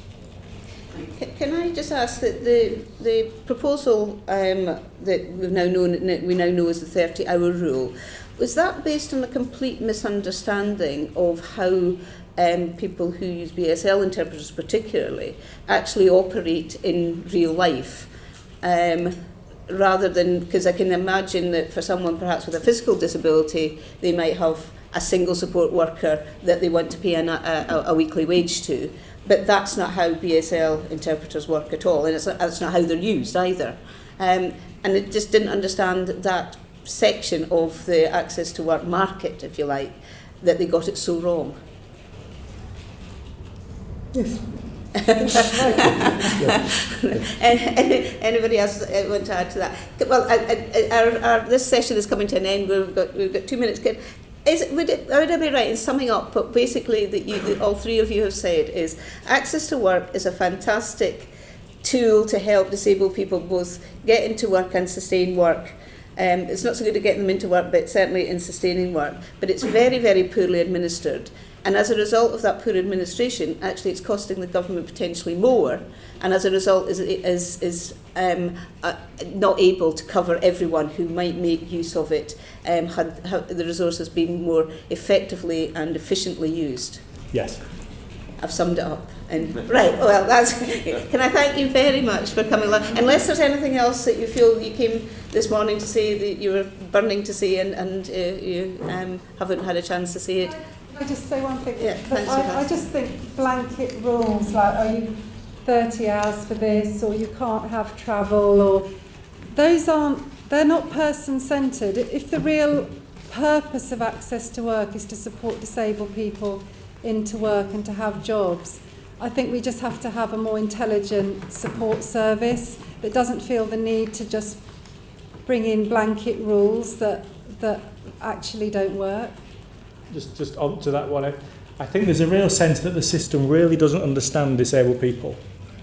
Can I just ask that the proposal that we now know as the 30-hour rule, was that based on a complete misunderstanding of how people who use BSL interpreters particularly actually operate in real life? Rather than, because I can imagine that for someone perhaps with a physical disability, they might have a single support worker that they want to pay a weekly wage to. But that's not how BSL interpreters work at all, and that's not how they're used either. And it just didn't understand that section of the access to work market, if you like, that they got it so wrong. Yes. Anybody else want to add to that? Well, this session is coming to an end. We've got 2 minutes. Would I be right in summing up? But basically, that all three of you have said is access to work is a fantastic tool to help disabled people both get into work and sustain work. It's not so good at getting them into work, but certainly in sustaining work. But it's very, very poorly administered. And as a result of that poor administration, actually it's costing the government potentially more, and as a result is not able to cover everyone who might make use of it, had the resources been more effectively and efficiently used. Yes. I've summed it up. And right, well, can I thank you very much for coming along. Unless there's anything else that you feel you came this morning to say that you were burning to say and you haven't had a chance to say it. Can I just say one thing? Yeah, thanks, I just think blanket rules like, are you 30 hours for this, or you can't have travel, or they're not person-centred. If the real purpose of access to work is to support disabled people into work and to have jobs, I think we just have to have a more intelligent support service that doesn't feel the need to just bring in blanket rules that actually don't work. Just on to that one, I think there's a real sense that the system really doesn't understand disabled people,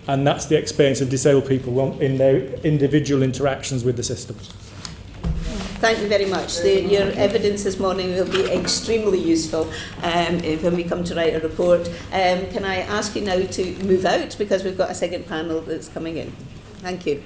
and that's the experience of disabled people in their individual interactions with the system. Thank you very much. Your evidence this morning will be extremely useful when we come to write a report. Can I ask you now to move out, because we've got a second panel that's coming in. Thank you.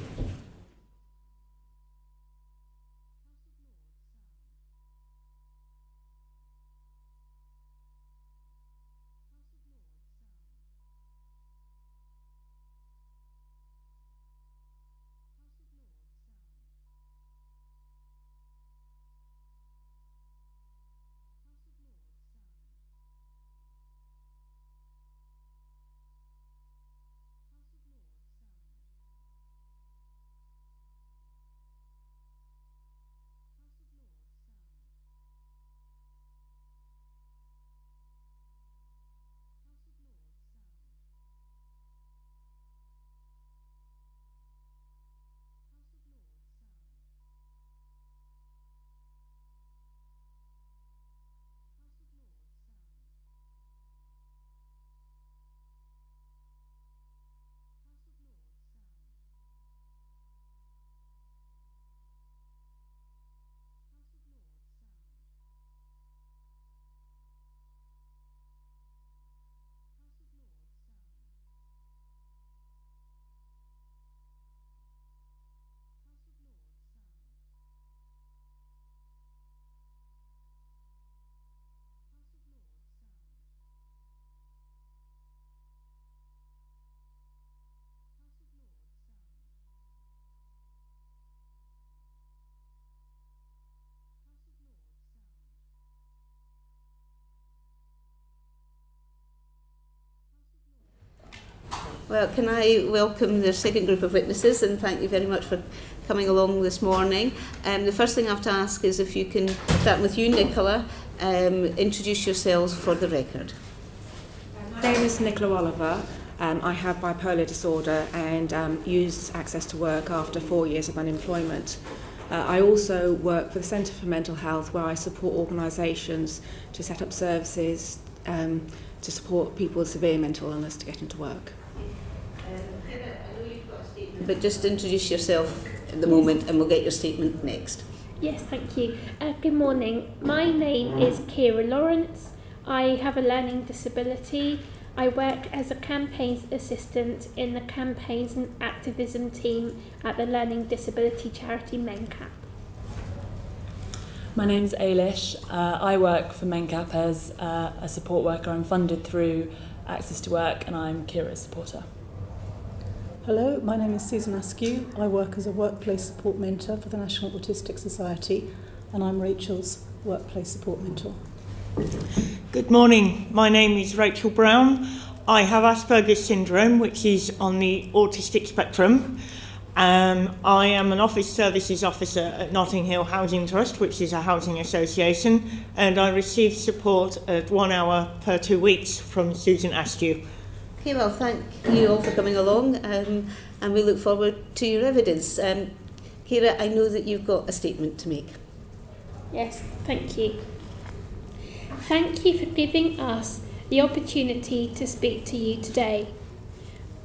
Well, can I welcome the second group of witnesses, and thank you very much for coming along this morning. The first thing I have to ask is if you can start with you, Nicola, introduce yourselves for the record. My name is Nicola Oliver. I have bipolar disorder and used access to work after 4 years of unemployment. I also work for the Centre for Mental Health, where I support organisations to set up services to support people with severe mental illness to get into work. I know you've got a statement but just introduce yourself at the moment and we'll get your statement next. Yes, thank you. Good morning. My name is Kira Lawrence. I have a learning disability. I work as a campaigns assistant in the campaigns and activism team at the learning disability charity MENCAP. My name's Ailish. I work for MENCAP as a support worker. I'm funded through Access to Work and I'm Kira's supporter. Hello, my name is Susan Askew. I work as a workplace support mentor for the National Autistic Society and I'm Rachel's workplace support mentor. Good morning, my name is Rachel Brown. I have Asperger's syndrome, which is on the autistic spectrum. I am an office services officer at Notting Hill Housing Trust, which is a housing association, and I receive support at 1 hour per 2 weeks from Susan Askew. Okay, well, thank you all for coming along, and we look forward to your evidence. Kira, I know that you've got a statement to make. Yes, thank you. Thank you for giving us the opportunity to speak to you today.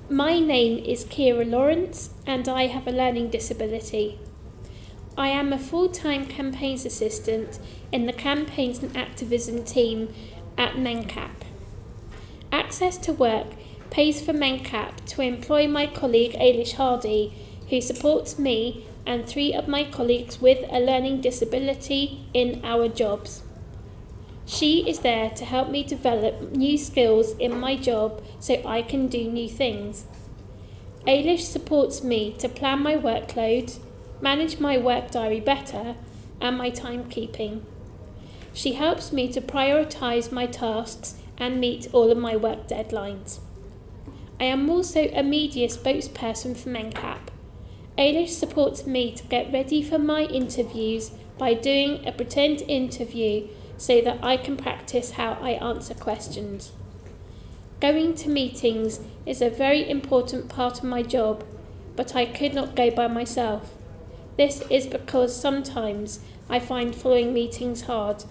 My name is Kira Lawrence and I have a learning disability. I am a full-time campaigns assistant in the campaigns and activism team at MENCAP. Access to Work pays for MENCAP to employ my colleague Ailish Hardy, who supports me and 3 of my colleagues with a learning disability in our jobs. She is there to help me develop new skills in my job so I can do new things. Ailish supports me to plan my workload, manage my work diary better, and my timekeeping. She helps me to prioritise my tasks and meet all of my work deadlines. I am also a media spokesperson for MENCAP. Ailish supports me to get ready for my interviews by doing a pretend interview so that I can practice how I answer questions. Going to meetings is a very important part of my job, but I could not go by myself. This is because sometimes I find following meetings hard.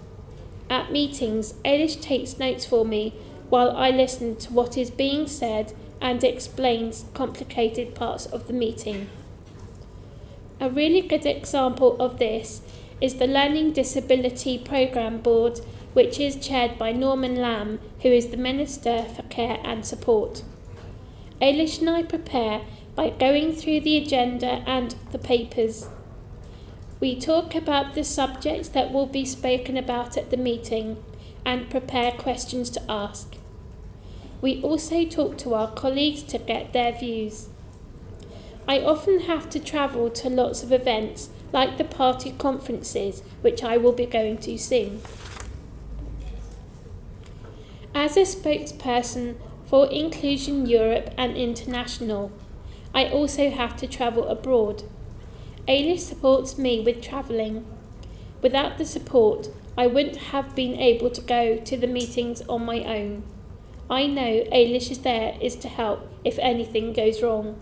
At meetings, Ailish takes notes for me while I listen to what is being said and explains complicated parts of the meeting. A really good example of this is the Learning Disability Programme Board, which is chaired by Norman Lamb, who is the Minister for Care and Support. Ailish and I prepare by going through the agenda and the papers. We talk about the subjects that will be spoken about at the meeting and prepare questions to ask. We also talk to our colleagues to get their views. I often have to travel to lots of events like the party conferences, which I will be going to soon. As a spokesperson for Inclusion Europe and International, I also have to travel abroad. Ailish supports me with travelling. Without the support, I wouldn't have been able to go to the meetings on my own. I know Ailish is to help if anything goes wrong.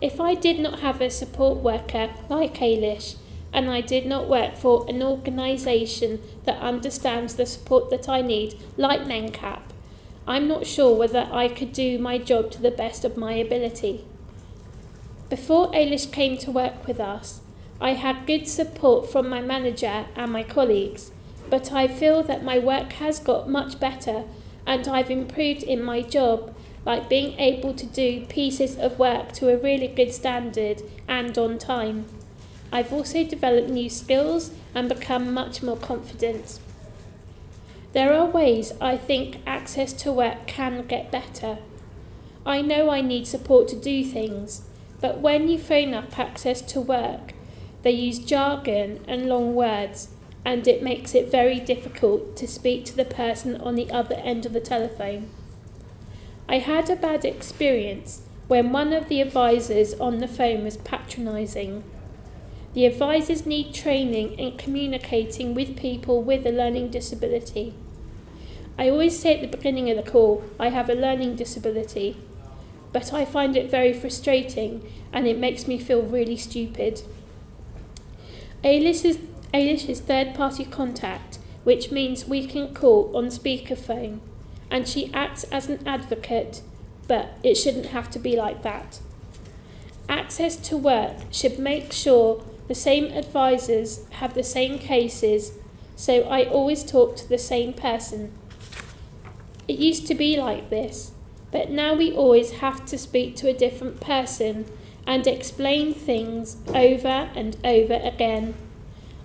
If I did not have a support worker like Ailish, and I did not work for an organisation that understands the support that I need, like MENCAP, I'm not sure whether I could do my job to the best of my ability. Before Ailish came to work with us, I had good support from my manager and my colleagues, but I feel that my work has got much better and I've improved in my job, like being able to do pieces of work to a really good standard and on time. I've also developed new skills and become much more confident. There are ways I think Access to Work can get better. I know I need support to do things, but when you phone up Access to Work, they use jargon and long words, and it makes it very difficult to speak to the person on the other end of the telephone. I had a bad experience when one of the advisors on the phone was patronising. The advisors need training in communicating with people with a learning disability. I always say at the beginning of the call, I have a learning disability, but I find it very frustrating and it makes me feel really stupid. Ailish is third-party contact, which means we can call on speakerphone, and she acts as an advocate, but it shouldn't have to be like that. Access to Work should make sure the same advisors have the same cases, so I always talk to the same person. It used to be like this, but now we always have to speak to a different person and explain things over and over again.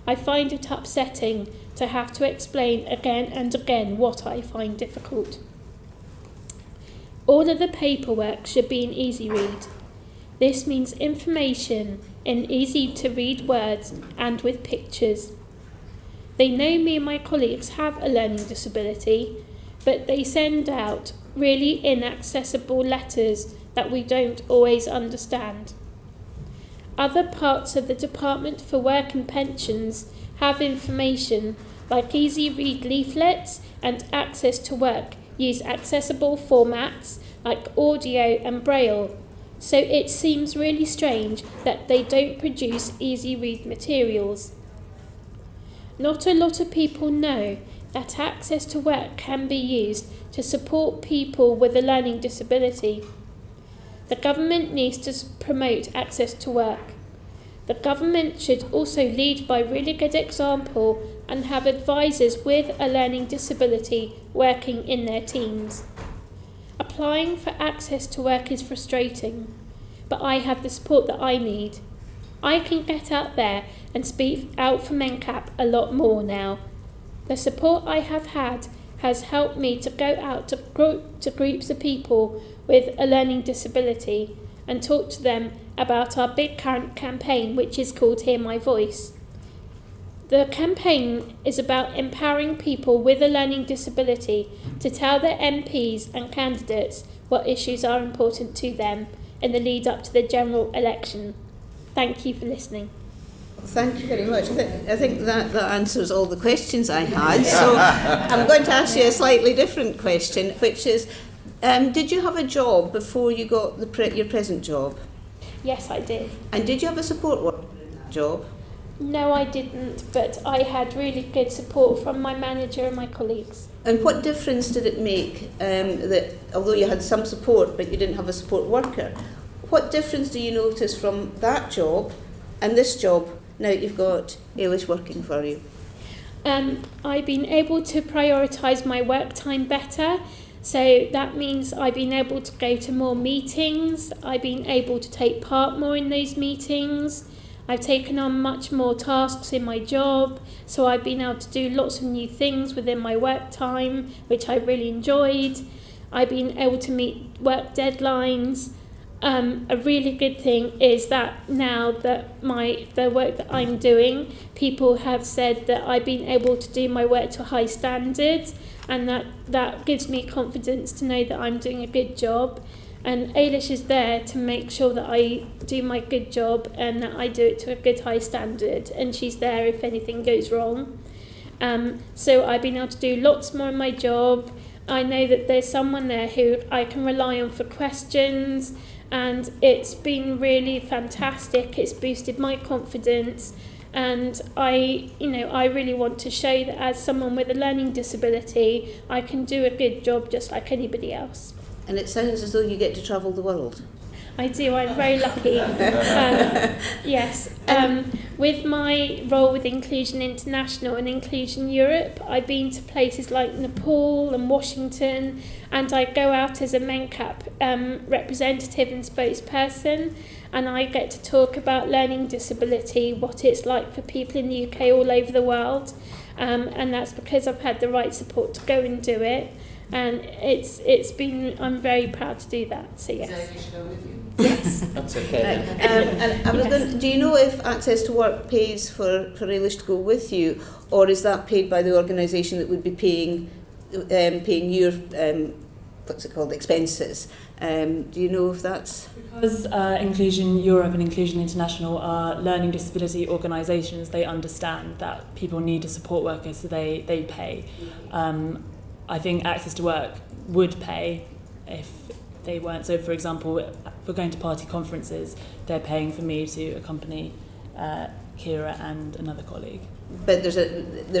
I find it upsetting to have to explain again and again what I find difficult. All of the paperwork should be in easy read. This means information in easy to read words and with pictures. They know me and my colleagues have a learning disability, but they send out really inaccessible letters that we don't always understand. Other parts of the Department for Work and Pensions have information like easy read leaflets, and Access to Work use accessible formats like audio and braille. So it seems really strange that they don't produce easy read materials. Not a lot of people know that Access to Work can be used to support people with a learning disability. The government needs to promote access to work. The government should also lead by really good example and have advisors with a learning disability working in their teams. Applying for access to work is frustrating, but I have the support that I need. I can get out there and speak out for MenCap a lot more now. The support I have had has helped me to go out to groups of people with a learning disability and talk to them about our big current campaign, which is called Hear My Voice. The campaign is about empowering people with a learning disability to tell their MPs and candidates what issues are important to them in the lead up to the general election. Thank you for listening. Thank you very much. I think that answers all the questions I had. So I'm going to ask you a slightly different question, which is, did you have a job before you got your present job? Yes, I did. And did you have a support worker in that job? No, I didn't, but I had really good support from my manager and my colleagues. And what difference did it make that although you had some support but you didn't have a support worker, what difference do you notice from that job and this job now that you've got Eilish working for you? I've been able to prioritise my work time better. So that means I've been able to go to more meetings, I've been able to take part more in those meetings, I've taken on much more tasks in my job, so I've been able to do lots of new things within my work time, which I really enjoyed. I've been able to meet work deadlines. A really good thing is that now that the work that I'm doing, people have said that I've been able to do my work to a high standard, and that gives me confidence to know that I'm doing a good job. And Eilish is there to make sure that I do my good job and that I do it to a good high standard, and she's there if anything goes wrong. So I've been able to do lots more in my job. I know that there's someone there who I can rely on for questions, and it's been really fantastic. It's boosted my confidence, and I really want to show that as someone with a learning disability, I can do a good job just like anybody else. And it sounds as though you get to travel the world. I do, I'm very lucky. Yes. With my role with Inclusion International and Inclusion Europe, I've been to places like Nepal and Washington, and I go out as a MenCap representative and spokesperson, and I get to talk about learning disability, what it's like for people in the UK all over the world, and that's because I've had the right support to go and do it. And it's been, I'm very proud to do that, so yes. So you should go with you? Yes. That's okay. And I was going, do you know if Access to Work pays for Eilish to go with you, or is that paid by the organisation that would be paying your what's it called, expenses? Do you know if that's... Because Inclusion Europe and Inclusion International are learning disability organisations, they understand that people need a support worker, so they pay. I think Access to Work would pay if they weren't. So, for example, if we're going to party conferences, they're paying for me to accompany Kira and another colleague. But there's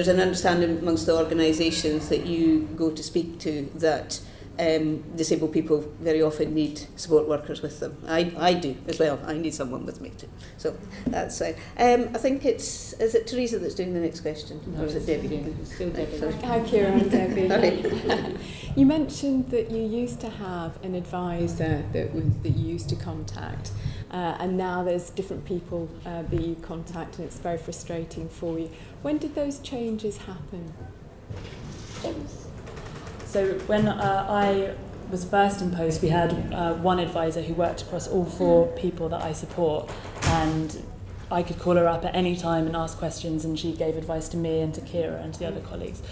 an understanding amongst the organisations that you go to speak to that disabled people very often need support workers with them. I do as well. I need someone with me too. So that's fine. I think is it Teresa that's doing the next question? No, or is it Debbie? Still Debbie. Hi, Kira and Debbie. Sorry. You mentioned that you used to have an advisor that you used to contact, and now there's different people that you contact, and it's very frustrating for you. When did those changes happen? So when I was first in post, we had one advisor who worked across all 4 people that I support, and I could call her up at any time and ask questions, and she gave advice to me and to Kira and to the other colleagues.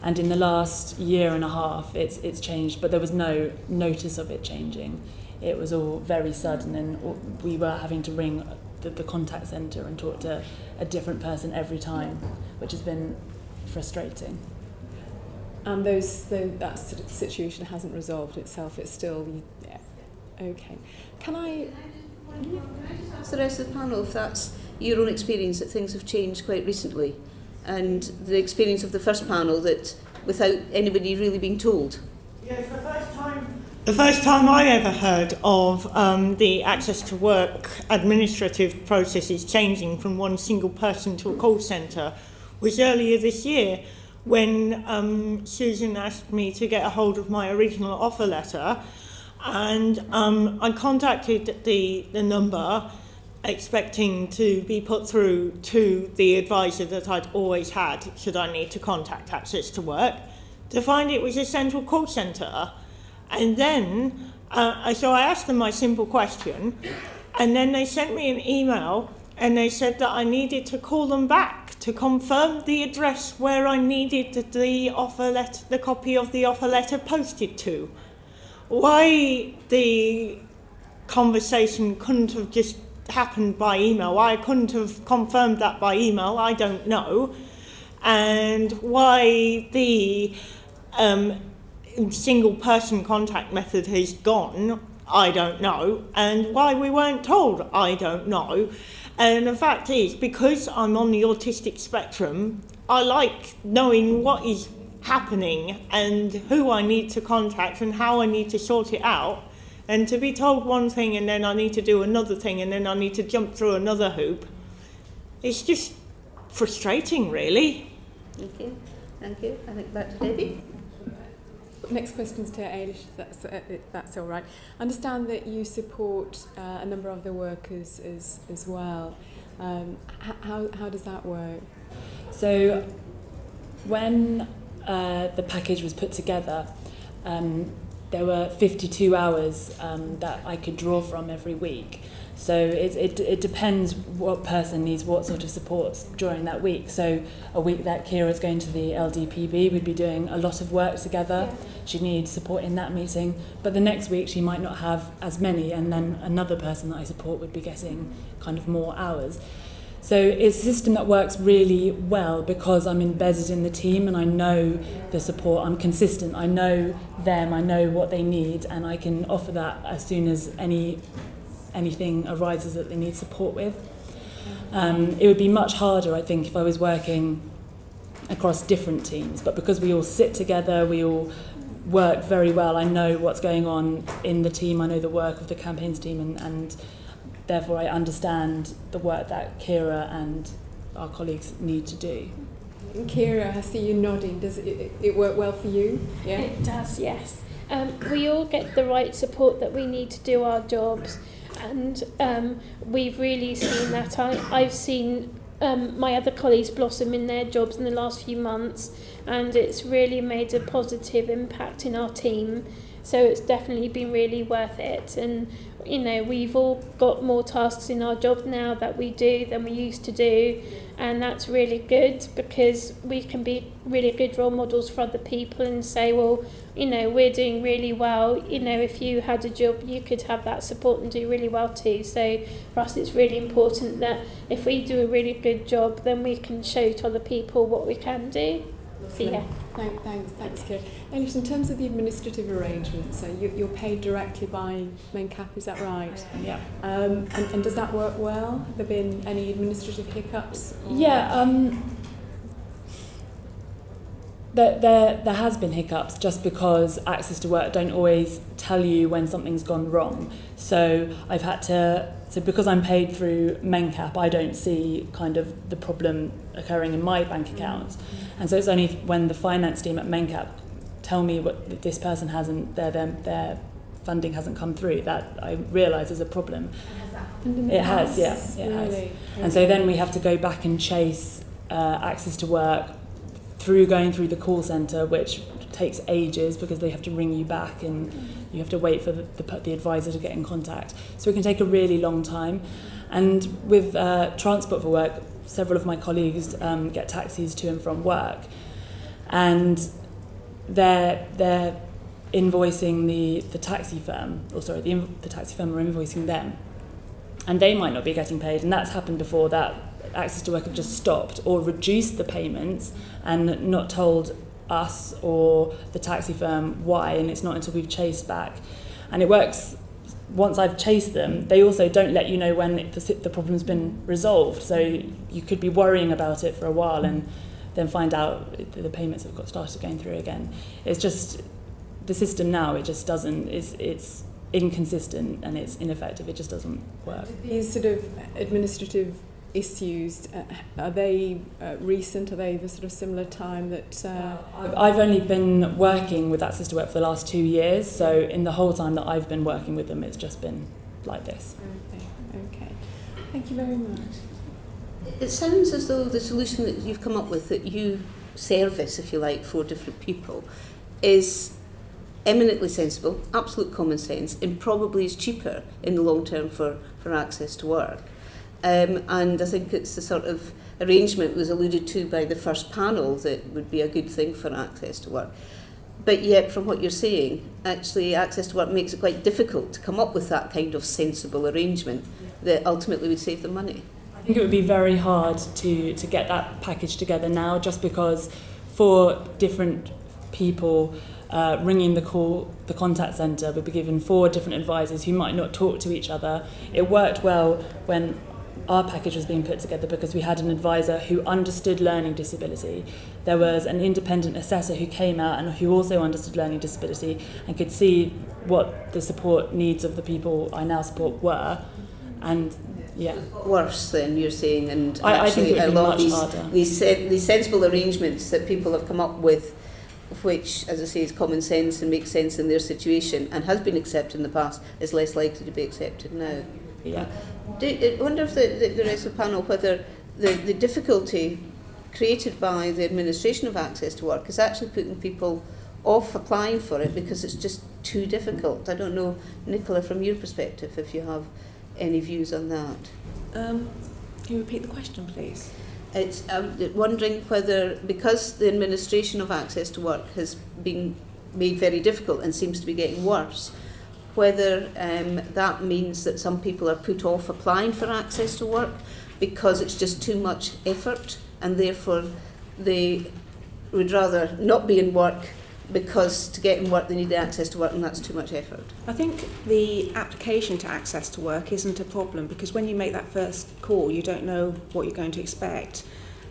And in the last year and a half, it's changed, but there was no notice of it changing. It was all very sudden, and we were having to ring the contact centre and talk to a different person every time, which has been frustrating. And that situation hasn't resolved itself. It's still, yeah. Okay. Can I ask the rest of the panel if that's your own experience, that things have changed quite recently, and the experience of the first panel that without anybody really being told? Yes, the first time I ever heard of the access to work administrative processes changing from one single person to a call centre was earlier this year, when Susan asked me to get a hold of my original offer letter, and I contacted the number expecting to be put through to the advisor that I'd always had should I need to contact Access to Work, to find it was a central call centre. And then, so I asked them my simple question, and then they sent me an email and they said that I needed to call them back to confirm the address where I needed the offer letter, the copy of the offer letter posted to. Why the conversation couldn't have just happened by email, why I couldn't have confirmed that by email, I don't know. And why the single person contact method has gone, I don't know. And why we weren't told, I don't know. And the fact is, because I'm on the autistic spectrum, I like knowing what is happening and who I need to contact and how I need to sort it out. And to be told one thing and then I need to do another thing and then I need to jump through another hoop, it's just frustrating, really. Thank you. Thank you. I think back to Debbie. Next question's to Eilish, if that's all right. I understand that you support a number of the workers as well. How does that work? So when the package was put together, there were 52 hours that I could draw from every week. So it depends what person needs what sort of support during that week. So a week that Kira's going to the LDPB, we'd be doing a lot of work together. Yeah. She'd need support in that meeting. But the next week she might not have as many, and then another person that I support would be getting kind of more hours. So it's a system that works really well because I'm embedded in the team and I know the support, I'm consistent, I know them, I know what they need, and I can offer that as soon as anything arises that they need support with. It would be much harder, I think, if I was working across different teams, but because we all sit together, we all work very well, I know what's going on in the team, I know the work of the campaigns team, and therefore I understand the work that Kira and our colleagues need to do. Kira, I see you nodding. Does it work well for you? Yeah? It does, yes. We all get the right support that we need to do our jobs, and we've really seen that. I've seen my other colleagues blossom in their jobs in the last few months, and it's really made a positive impact in our team. So it's definitely been really worth it. And, you know, we've all got more tasks in our job now that we do than we used to do. And that's really good because we can be really good role models for other people and say, well, you know, we're doing really well. You know, if you had a job, you could have that support and do really well too. So for us, it's really important that if we do a really good job, then we can show to other people what we can do. So, yeah. Thanks, Kira. Eilish, in terms of the administrative arrangements, so you're paid directly by MenCap, is that right? Yeah. And does that work well? Have there been any administrative hiccups? Yeah. There has been hiccups just because Access to Work don't always tell you when something's gone wrong. So I've had to, because I'm paid through MENCAP, I don't see kind of the problem occurring in my bank account. And so it's only when the finance team at MENCAP tell me what this person hasn't, their funding hasn't come through, that I realise is a problem. Has that happened in the It past? has, yeah, it has. Really? And so then we have to go back and chase Access to Work going through the call centre, which takes ages because they have to ring you back and you have to wait for the advisor to get in contact. So it can take a really long time. And with Transport for Work, several of my colleagues get taxis to and from work, and they're invoicing the taxi firm, or sorry, the taxi firm are invoicing them, and they might not be getting paid. And that's happened before, that Access to Work have just stopped or reduced the payments and not told us or the taxi firm why, and it's not until we've chased back. And it works, once I've chased them, they also don't let you know when the problem's been resolved. So you could be worrying about it for a while and then find out the payments have started going through again. It's just, the system now, it just doesn't, it's inconsistent and it's ineffective, it just doesn't work. These sort of administrative issues, are they recent? Are they the sort of similar time that... I've only been working with Access to Work for the last 2 years, so in the whole time that I've been working with them, it's just been like this. Okay. Thank you very much. It sounds as though the solution that you've come up with, that you service, if you like, for different people, is eminently sensible, absolute common sense, and probably is cheaper in the long term for Access to Work. And I think it's the sort of arrangement was alluded to by the first panel that would be a good thing for Access to Work. But yet, from what you're saying, actually Access to Work makes it quite difficult to come up with that kind of sensible arrangement that ultimately would save them money. I think it would be very hard to get that package together now, just because for different people ringing the contact centre would be given 4 different advisors who might not talk to each other. It worked well when our package was being put together because we had an advisor who understood learning disability. There was an independent assessor who came out and who also understood learning disability and could see what the support needs of the people I now support were. And yeah, worse than you're saying, and I think it would a be lot much of harder. These sensible arrangements that people have come up with, which, as I say, is common sense and makes sense in their situation and has been accepted in the past, is less likely to be accepted now. Yeah. I wonder if the rest of the panel, whether the difficulty created by the administration of Access to Work is actually putting people off applying for it because it's just too difficult. I don't know, Nicola, from your perspective, if you have any views on that. Can you repeat the question, please? It's wondering whether, because the administration of Access to Work has been made very difficult and seems to be getting worse, whether that means that some people are put off applying for Access to Work because it's just too much effort and therefore they would rather not be in work because to get in work they need Access to Work and that's too much effort. I think the application to Access to Work isn't a problem because when you make that first call you don't know what you're going to expect.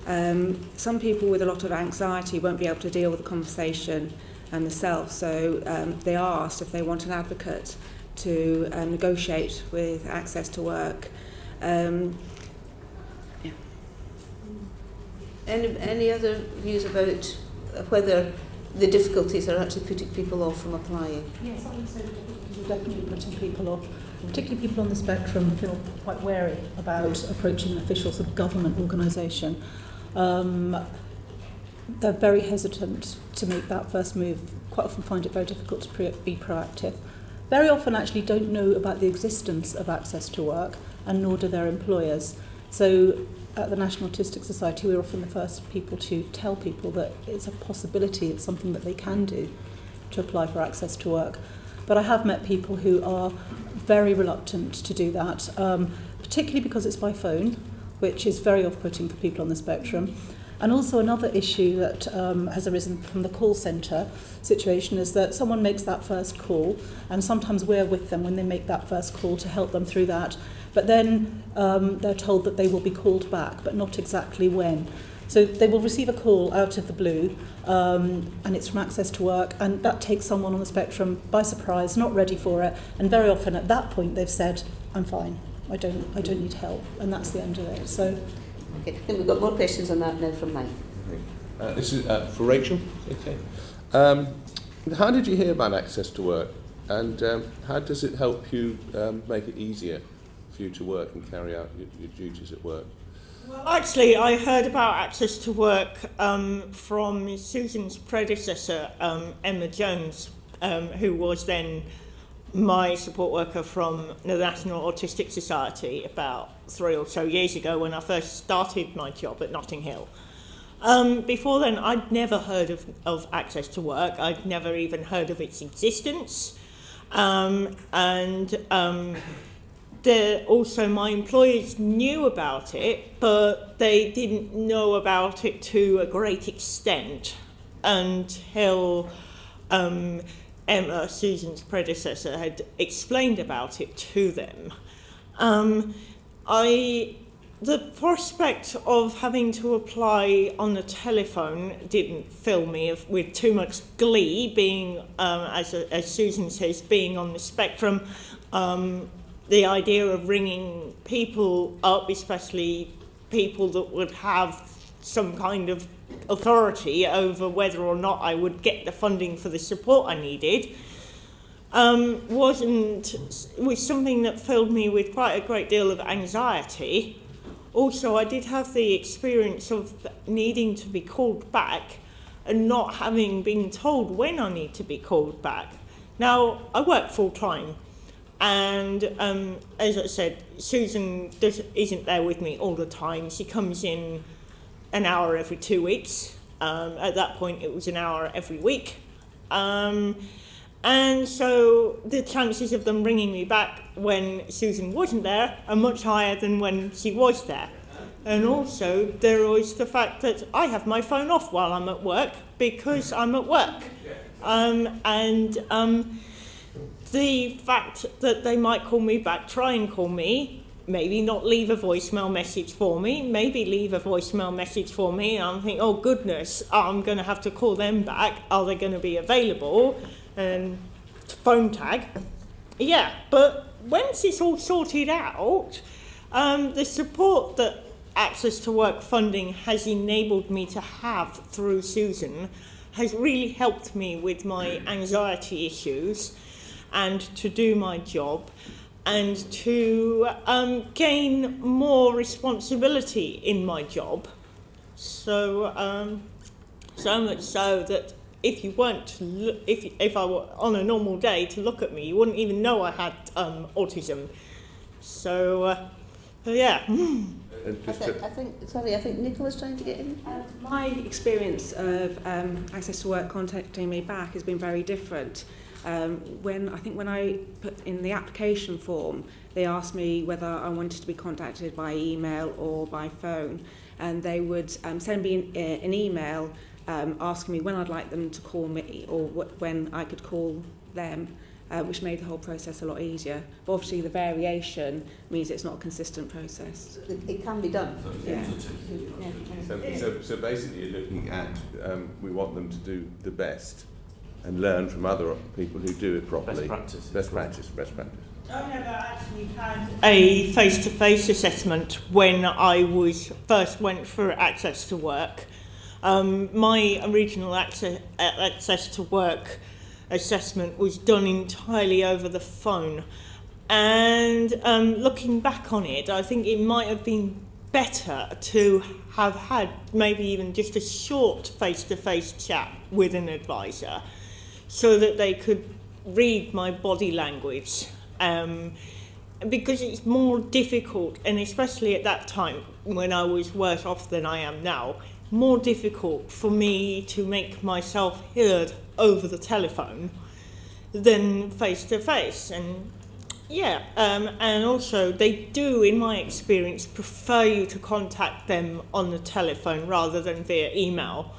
Some people with a lot of anxiety won't be able to deal with the conversation themselves, so they are asked if they want an advocate to negotiate with Access to Work. Any other views about whether the difficulties are actually putting people off from applying? Yes, I would say we're definitely putting people off. Particularly people on the spectrum feel quite wary about approaching an official sort of government organisation. They're very hesitant to make that first move, quite often find it very difficult to be proactive. Very often actually don't know about the existence of Access to Work, and nor do their employers. So at the National Autistic Society, we're often the first people to tell people that it's a possibility, it's something that they can do to apply for Access to Work. But I have met people who are very reluctant to do that, particularly because it's by phone, which is very off-putting for people on the spectrum. And also another issue that has arisen from the call centre situation is that someone makes that first call, and sometimes we're with them when they make that first call to help them through that. But then they're told that they will be called back, but not exactly when. So they will receive a call out of the blue, and it's from Access to Work, and that takes someone on the spectrum by surprise, not ready for it, and very often at that point they've said, I'm fine, I don't need help, and that's the end of it. So, okay, I think we've got more questions on that now from Mike. This is for Rachel. Okay. How did you hear about Access to Work, and how does it help you make it easier for you to work and carry out your duties at work? Well, actually, I heard about Access to Work from Susan's predecessor, Emma Jones, who was then my support worker from the National Autistic Society about 3 or so years ago when I first started my job at Notting Hill. Before then, I'd never heard of Access to Work. I'd never even heard of its existence. Also, my employers knew about it, but they didn't know about it to a great extent until Emma, Susan's predecessor, had explained about it to them. The prospect of having to apply on the telephone didn't fill me with too much glee, being, as Susan says, being on the spectrum. The idea of ringing people up, especially people that would have some kind of authority over whether or not I would get the funding for the support I needed, was something that filled me with quite a great deal of anxiety. Also, I did have the experience of needing to be called back and not having been told when I need to be called back. Now, I work full-time, and as I said, Susan isn't there with me all the time. She comes in an hour every 2 weeks. At that point, it was an hour every week. And so the chances of them ringing me back when Susan wasn't there are much higher than when she was there. And also there was the fact that I have my phone off while I'm at work because I'm at work. The fact that they might call me back, try and call me, maybe not leave a voicemail message for me, maybe leave a voicemail message for me, and I'm thinking, oh goodness, I'm going to have to call them back. Are they going to be available? And phone tag. Yeah, but once it's all sorted out, the support that Access to Work funding has enabled me to have through Susan has really helped me with my anxiety issues and to do my job and to gain more responsibility in my job. So, so much so that if you weren't, if I were on a normal day to look at me, you wouldn't even know I had autism. So, yeah. I think Nicola's trying to get in. My experience of Access to Work contacting me back has been very different. When I put in the application form, they asked me whether I wanted to be contacted by email or by phone, and they would send me an email asking me when I'd like them to call me or when I could call them, which made the whole process a lot easier. But obviously the variation means it's not a consistent process. It can be done. Yeah. So basically you're looking at, we want them to do the best and learn from other people who do it properly. Best practice. I never actually had a face-to-face assessment when I first went for Access to Work. My original access to Work assessment was done entirely over the phone, and looking back on it, I think it might have been better to have had maybe even just a short face-to-face chat with an advisor so that they could read my body language, because it's more difficult, and especially at that time when I was worse off than I am now, more difficult for me to make myself heard over the telephone than face to face. And and also they do, in my experience, prefer you to contact them on the telephone rather than via email,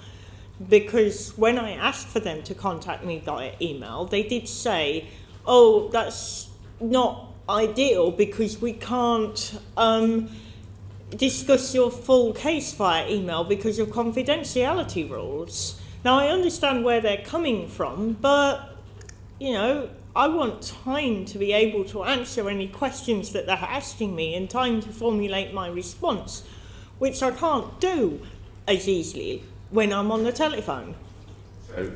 because when I asked for them to contact me via email, they did say, oh, that's not ideal because we can't discuss your full case via email because of confidentiality rules. Now, I understand where they're coming from, but, you know, I want time to be able to answer any questions that they're asking me and time to formulate my response, which I can't do as easily when I'm on the telephone.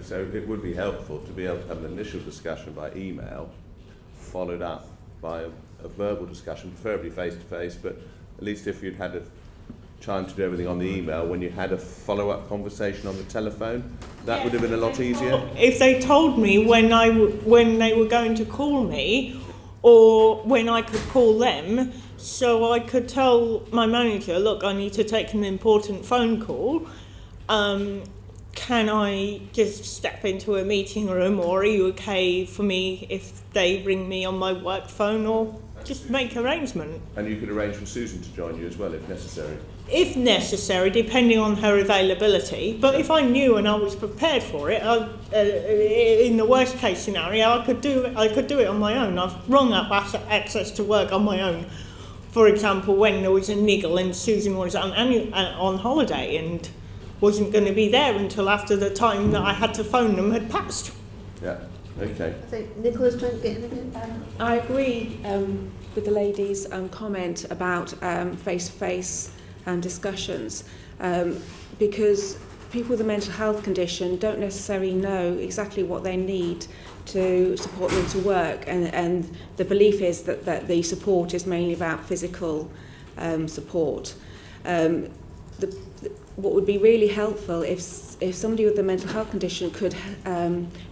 So it would be helpful to be able to have an initial discussion by email, followed up by a verbal discussion, preferably face-to-face, but at least if you'd had a time to do everything on the email, when you had a follow-up conversation on the telephone, that would have been a lot easier. If they told me when they were going to call me, or when I could call them, so I could tell my manager, look, I need to take an important phone call, can I just step into a meeting room, or are you okay for me if they ring me on my work phone, or just make arrangement? And you could arrange for Susan to join you as well if necessary. If necessary, depending on her availability. But if I knew and I was prepared for it, in the worst case scenario, I could do it on my own. I've rung up Access to Work on my own. For example, when there was a niggle and Susan was on holiday and wasn't going to be there until after the time that I had to phone them had passed. Yeah, okay. I think Nicola's trying to get in again. I agree with the lady's comment about face-to-face discussions, because people with a mental health condition don't necessarily know exactly what they need to support them to work, and the belief is that the support is mainly about physical support. What would be really helpful if somebody with a mental health condition could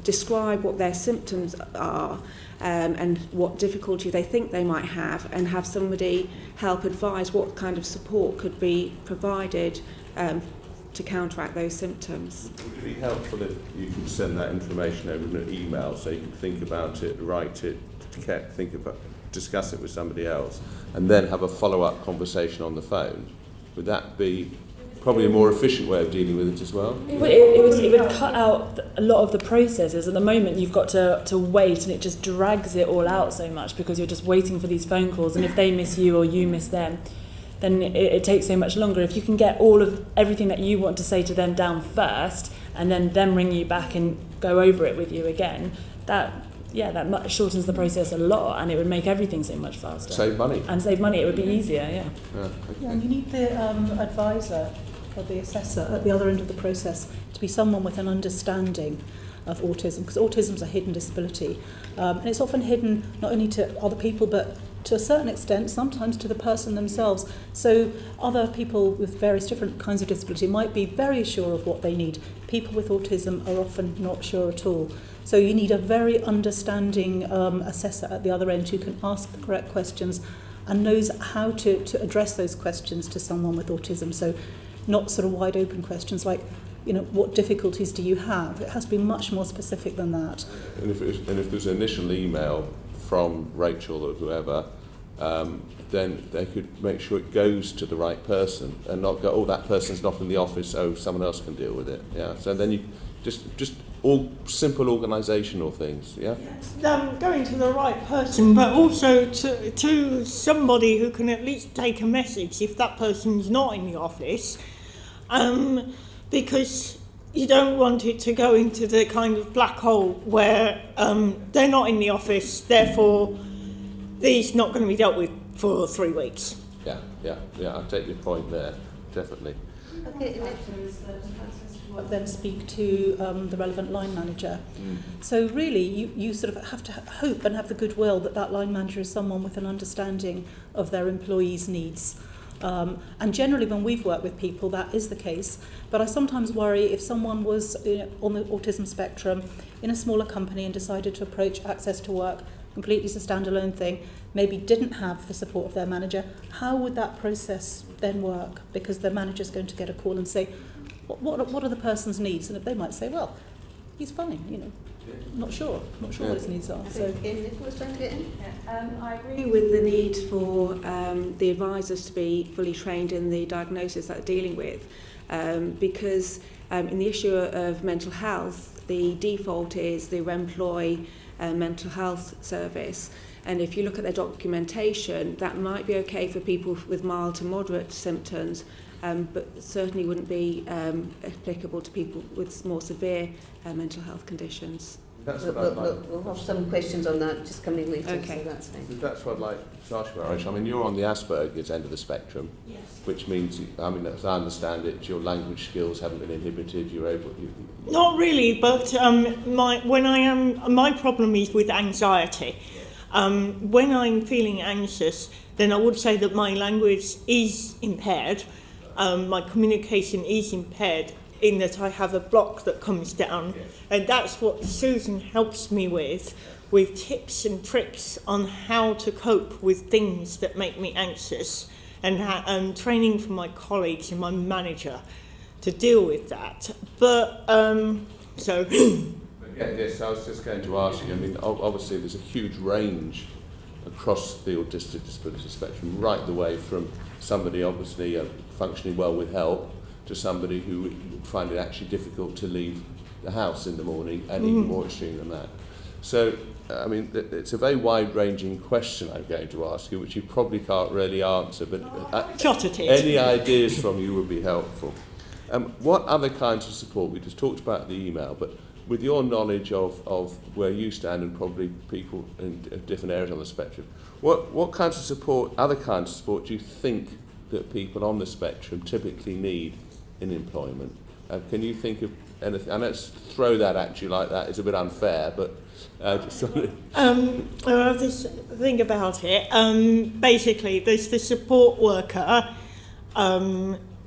describe what their symptoms are and what difficulty they think they might have, and have somebody help advise what kind of support could be provided to counteract those symptoms. Would it be helpful if you could send that information over in an email so you can think about it, write it, think about, discuss it with somebody else, and then have a follow-up conversation on the phone? Would that be probably a more efficient way of dealing with it as well? It would cut out a lot of the processes. At the moment, you've got to wait, and it just drags it all out so much because you're just waiting for these phone calls, and if they miss you or you miss them, then it takes so much longer. If you can get all of everything that you want to say to them down first, and then them ring you back and go over it with you again, that shortens the process a lot, and it would make everything so much faster. Save money. And save money, it would be easier, Okay. Yeah, and you need the advisor or the assessor at the other end of the process to be someone with an understanding of autism, because autism is a hidden disability, and it's often hidden not only to other people but to a certain extent sometimes to the person themselves. So other people with various different kinds of disability might be very sure of what they need. People with autism are often not sure at all. So you need a very understanding assessor at the other end who can ask the correct questions and knows how to address those questions to someone with autism. So not sort of wide open questions like, you know, what difficulties do you have? It has to be much more specific than that. And if there's an initial email from Rachel or whoever, then they could make sure it goes to the right person and not go, oh, that person's not in the office, oh, someone else can deal with it. Yeah. So then you just all simple organisational things. Yeah. Going to the right person, but also to somebody who can at least take a message if that person's not in the office, because you don't want it to go into the kind of black hole where they're not in the office, therefore these not going to be dealt with for 3 weeks. Yeah, I take your point there, definitely. Okay, then speak to the relevant line manager. So really, you sort of have to hope and have the goodwill that that line manager is someone with an understanding of their employees' needs. And generally, when we've worked with people, that is the case. But I sometimes worry if someone was on the autism spectrum in a smaller company and decided to approach Access to Work completely as a standalone thing, maybe didn't have the support of their manager, how would that process then work? Because the manager's going to get a call and say, what are the person's needs? And if they might say, well, he's fine, you know, not sure what his needs are. So Nicola's trying to get in. I agree with the need for the advisors to be fully trained in the diagnosis that they're dealing with, because in the issue of mental health, the default is the employee mental health service. And if you look at their documentation, that might be okay for people with mild to moderate symptoms, but certainly wouldn't be applicable to people with more severe mental health conditions. That's what I'd like. We'll have some questions on that just coming later, Okay. so that's fine. That's what I'd like to ask you about, Rachel. I mean, you're on the Asperger's end of the spectrum, Yes. which means, I mean, as I understand it, your language skills haven't been inhibited. You're able. Not really, but my problem is with anxiety. When I'm feeling anxious, then I would say that my language is impaired. My communication is impaired in that I have a block that comes down, and that's what Susan helps me with tips and tricks on how to cope with things that make me anxious, and training for my colleagues and my manager to deal with that. But so. Yes, I was just going to ask you. I mean, obviously, there's a huge range across the autistic disability spectrum, right the way from somebody obviously functioning well with help to somebody who would find it actually difficult to leave the house in the morning, and even more extreme than that. So, I mean, it's a very wide-ranging question I'm going to ask you, which you probably can't really answer, but any ideas from you would be helpful. What other kinds of support? We just talked about the email, but with your knowledge of where you stand and probably people in different areas on the spectrum, what kinds of support, other kinds of support do you think that people on the spectrum typically need in employment? Can you think of anything? And let's throw that at you like that. It's a bit unfair, but just sort of... Well, just think about it. Basically, there's the support worker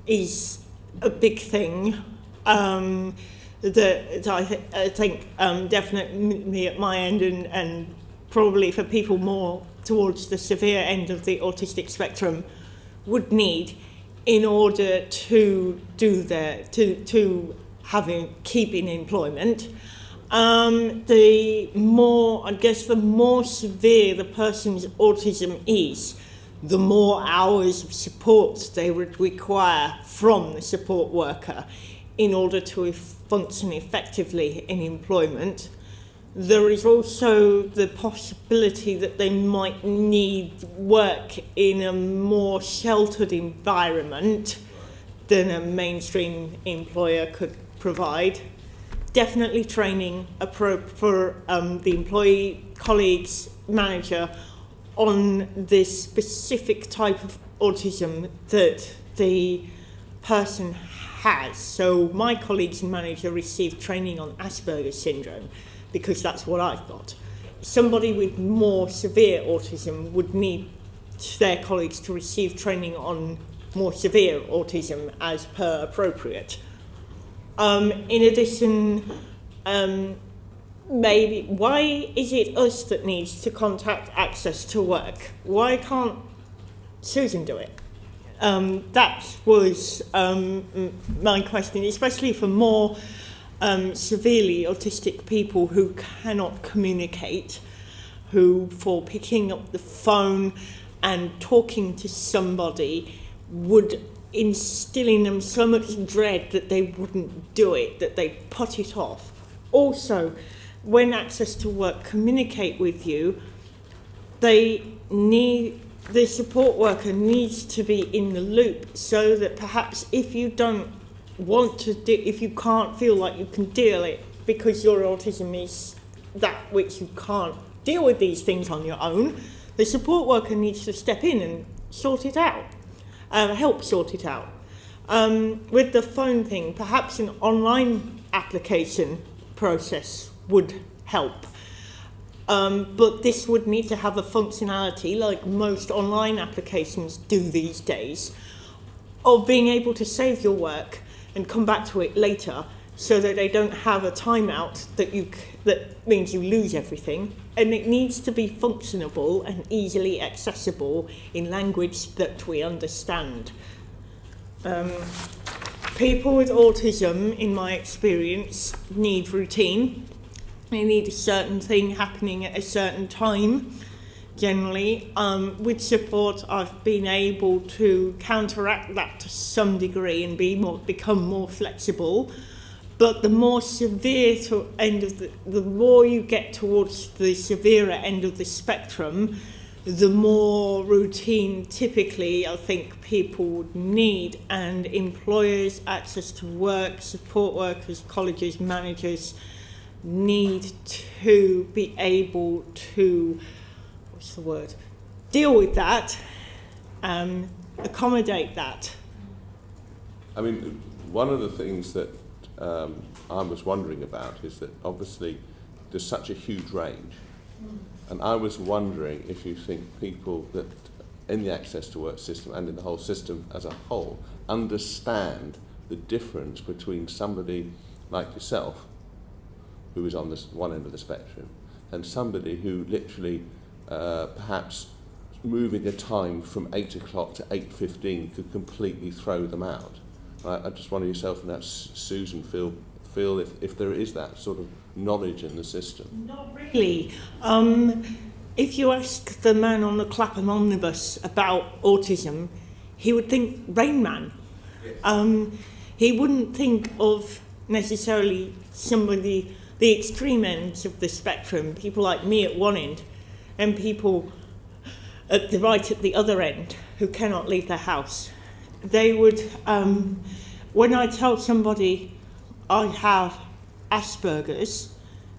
is a big thing. That I think definitely at my end and probably for people more towards the severe end of the autistic spectrum would need in order to do their to keep in employment. The more severe the person's autism is, the more hours of support they would require from the support worker in order to function effectively in employment. There is also the possibility that they might need work in a more sheltered environment than a mainstream employer could provide. Definitely training for the employee, colleagues, manager on the specific type of autism that the person has. So my colleagues and manager received training on Asperger's syndrome because that's what I've got. Somebody with more severe autism would need their colleagues to receive training on more severe autism as per appropriate. In addition, maybe why is it us that needs to contact Access to Work? Why can't Susan do it? That was my question, especially for more severely autistic people who cannot communicate, who for picking up the phone and talking to somebody would instill in them so much dread that they wouldn't do it, that they put it off. Also, when Access to Work communicate with you, the support worker needs to be in the loop so that perhaps if you don't want to if you can't feel like you can deal it because your autism is that which you can't deal with these things on your own, the support worker needs to step in and sort it out, help sort it out. With the phone thing, perhaps an online application process would help. But this would need to have a functionality, like most online applications do these days, of being able to save your work and come back to it later so that they don't have a timeout that means you lose everything. And it needs to be functionable and easily accessible in language that we understand. People with autism, in my experience, need routine. They need a certain thing happening at a certain time, generally. With support, I've been able to counteract that to some degree and become more flexible. But the more severe end of the more you get towards the severer end of the spectrum, the more routine typically I think people would need, and employers, access to work, support workers, colleges, managers need to be able to, deal with that, accommodate that. I mean, one of the things that I was wondering about is that obviously there's such a huge range. And I was wondering if you think people that in the Access to Work system and in the whole system as a whole understand the difference between somebody like yourself, who is on this one end of the spectrum, and somebody who literally perhaps moving a time from 8 o'clock to 8:15 could completely throw them out. I just wonder yourself and that Susan feel if there is that sort of knowledge in the system. Not really. If you ask the man on the Clapham omnibus about autism, he would think Rain Man. He wouldn't think of necessarily somebody, the extreme ends of the spectrum, people like me at one end, and people at the other end who cannot leave their house. They would, when I tell somebody I have Asperger's,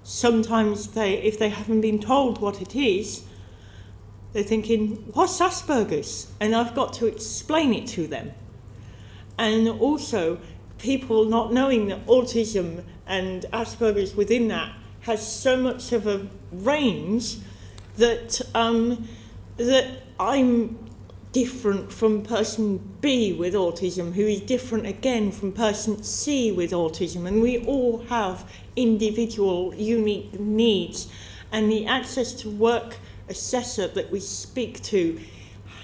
sometimes if they haven't been told what it is, they're thinking, what's Asperger's? And I've got to explain it to them. And also, people not knowing that autism and Asperger's within that has so much of a range that that I'm different from person B with autism, who is different again from person C with autism, and we all have individual unique needs, and the Access to Work assessor that we speak to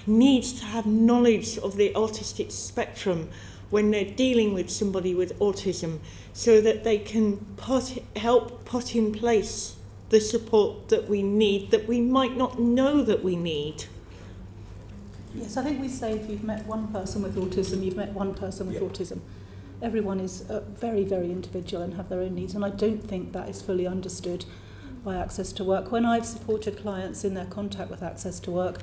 needs to have knowledge of the autistic spectrum when they're dealing with somebody with autism, so that they can help put in place the support that we need, that we might not know that we need. Yes, I think we say if you've met one person with autism, you've met one person with autism. Everyone is very, very individual and have their own needs, and I don't think that is fully understood by Access to Work. When I've supported clients in their contact with Access to Work,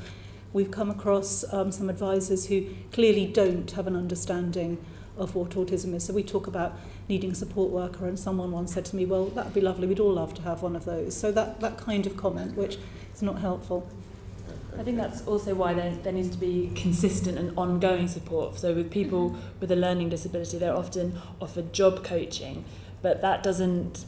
we've come across some advisors who clearly don't have an understanding of what autism is. So we talk about needing a support worker, and someone once said to me, well, that would be lovely, we'd all love to have one of those. So that kind of comment, which is not helpful. I think that's also why there needs to be consistent and ongoing support. So with people with a learning disability, they're often offered job coaching, but that doesn't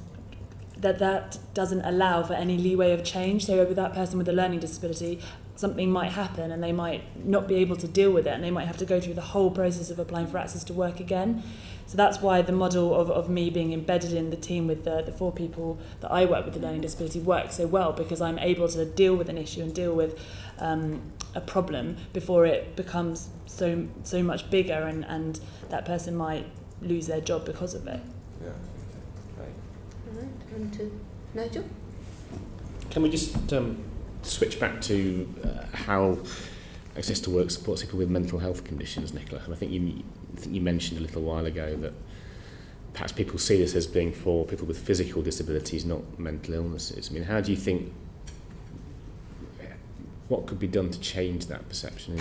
allow for any leeway of change. So with that person with a learning disability, something might happen and they might not be able to deal with it, and they might have to go through the whole process of applying for Access to Work again. So that's why the model of me being embedded in the team with the 4 people that I work with with a learning disability works so well, because I'm able to deal with an issue and deal with a problem before it becomes so much bigger, and that person might lose their job because of it. Yeah. Great. All right, on to Nigel. Can we just switch back to how Access to Work supports people with mental health conditions, Nicola? And I think you mentioned a little while ago that perhaps people see this as being for people with physical disabilities, not mental illnesses. I mean, how do you think, what could be done to change that perception?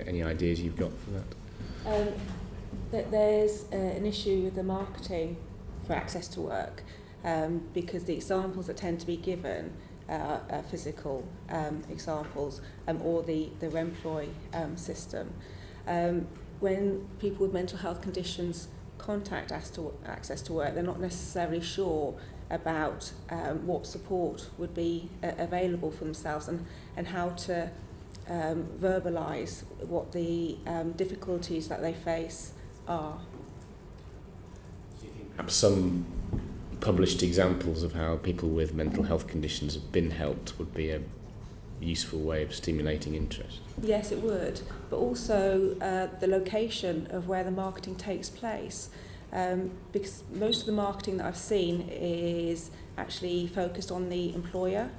Any ideas you've got for that? There's an issue with the marketing for Access to Work, because the examples that tend to be given are physical examples, or the Remploy system. When people with mental health conditions contact Access to Work, they're not necessarily sure about what support would be available for themselves, and how to verbalise what the difficulties that they face are. perhaps some published examples of how people with mental health conditions have been helped would be a useful way of stimulating interest? Yes, it would, but also the location of where the marketing takes place, because most of the marketing that I've seen is actually focused on the employer,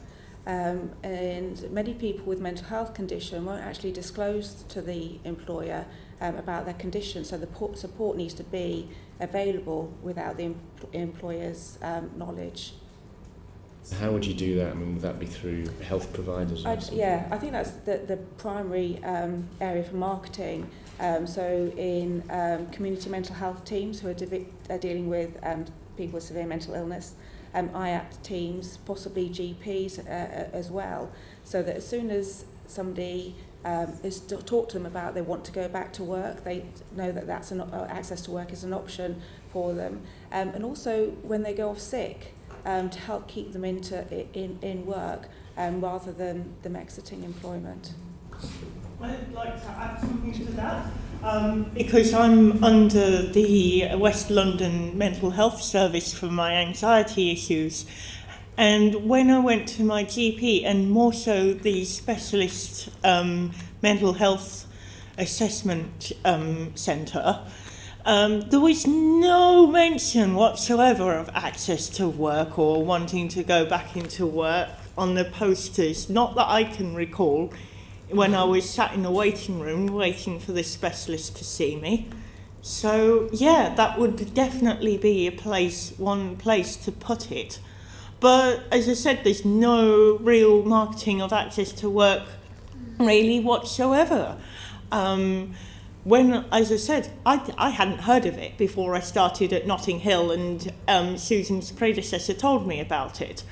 and many people with mental health condition won't actually disclose to the employer about their condition, so the support needs to be available without the employer's knowledge. How would you do that? I mean, would that be through health providers? Or Yeah, I think that's the primary area for marketing. So in community mental health teams who are dealing with people with severe mental illness, IAPT teams, possibly GPs as well, so that as soon as somebody is talked to them about they want to go back to work, they know that that's access to work is an option for them. And also when they go off sick, to help keep them in work rather than them exiting employment. I'd like to add something to that. Because I'm under the West London Mental Health Service for my anxiety issues. And when I went to my GP, and more so the specialist mental health assessment centre, there was no mention whatsoever of access to work or wanting to go back into work on the posters, not that I can recall, when I was sat in the waiting room waiting for the specialist to see me. So yeah, that would definitely be one place to put it. But as I said, there's no real marketing of access to work really whatsoever. When, as I said, I hadn't heard of it before I started at Notting Hill, and Susan's predecessor told me about it.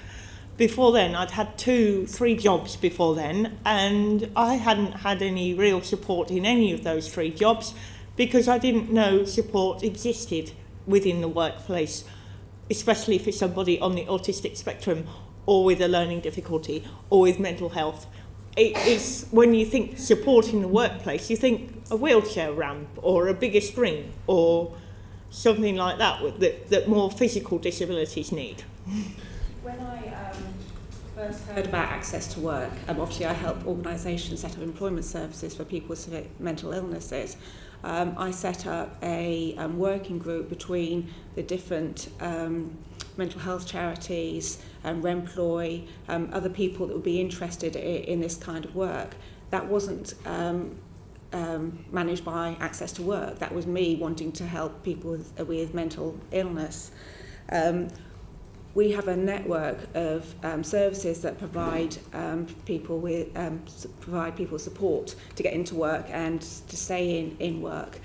Before then, I'd had 3 jobs before then, and I hadn't had any real support in any of those 3 jobs because I didn't know support existed within the workplace, especially for somebody on the autistic spectrum or with a learning difficulty or with mental health. It is, when you think support in the workplace, you think a wheelchair ramp or a bigger screen or something like that more physical disabilities need. When I first heard about access to work, obviously I help organisations set up employment services for people with severe mental illnesses. I set up a working group between the different mental health charities, Remploy, other people that would be interested in this kind of work. That wasn't managed by Access to Work. That was me wanting to help people with mental illness. We have a network of services that provide people support to get into work and to stay in work.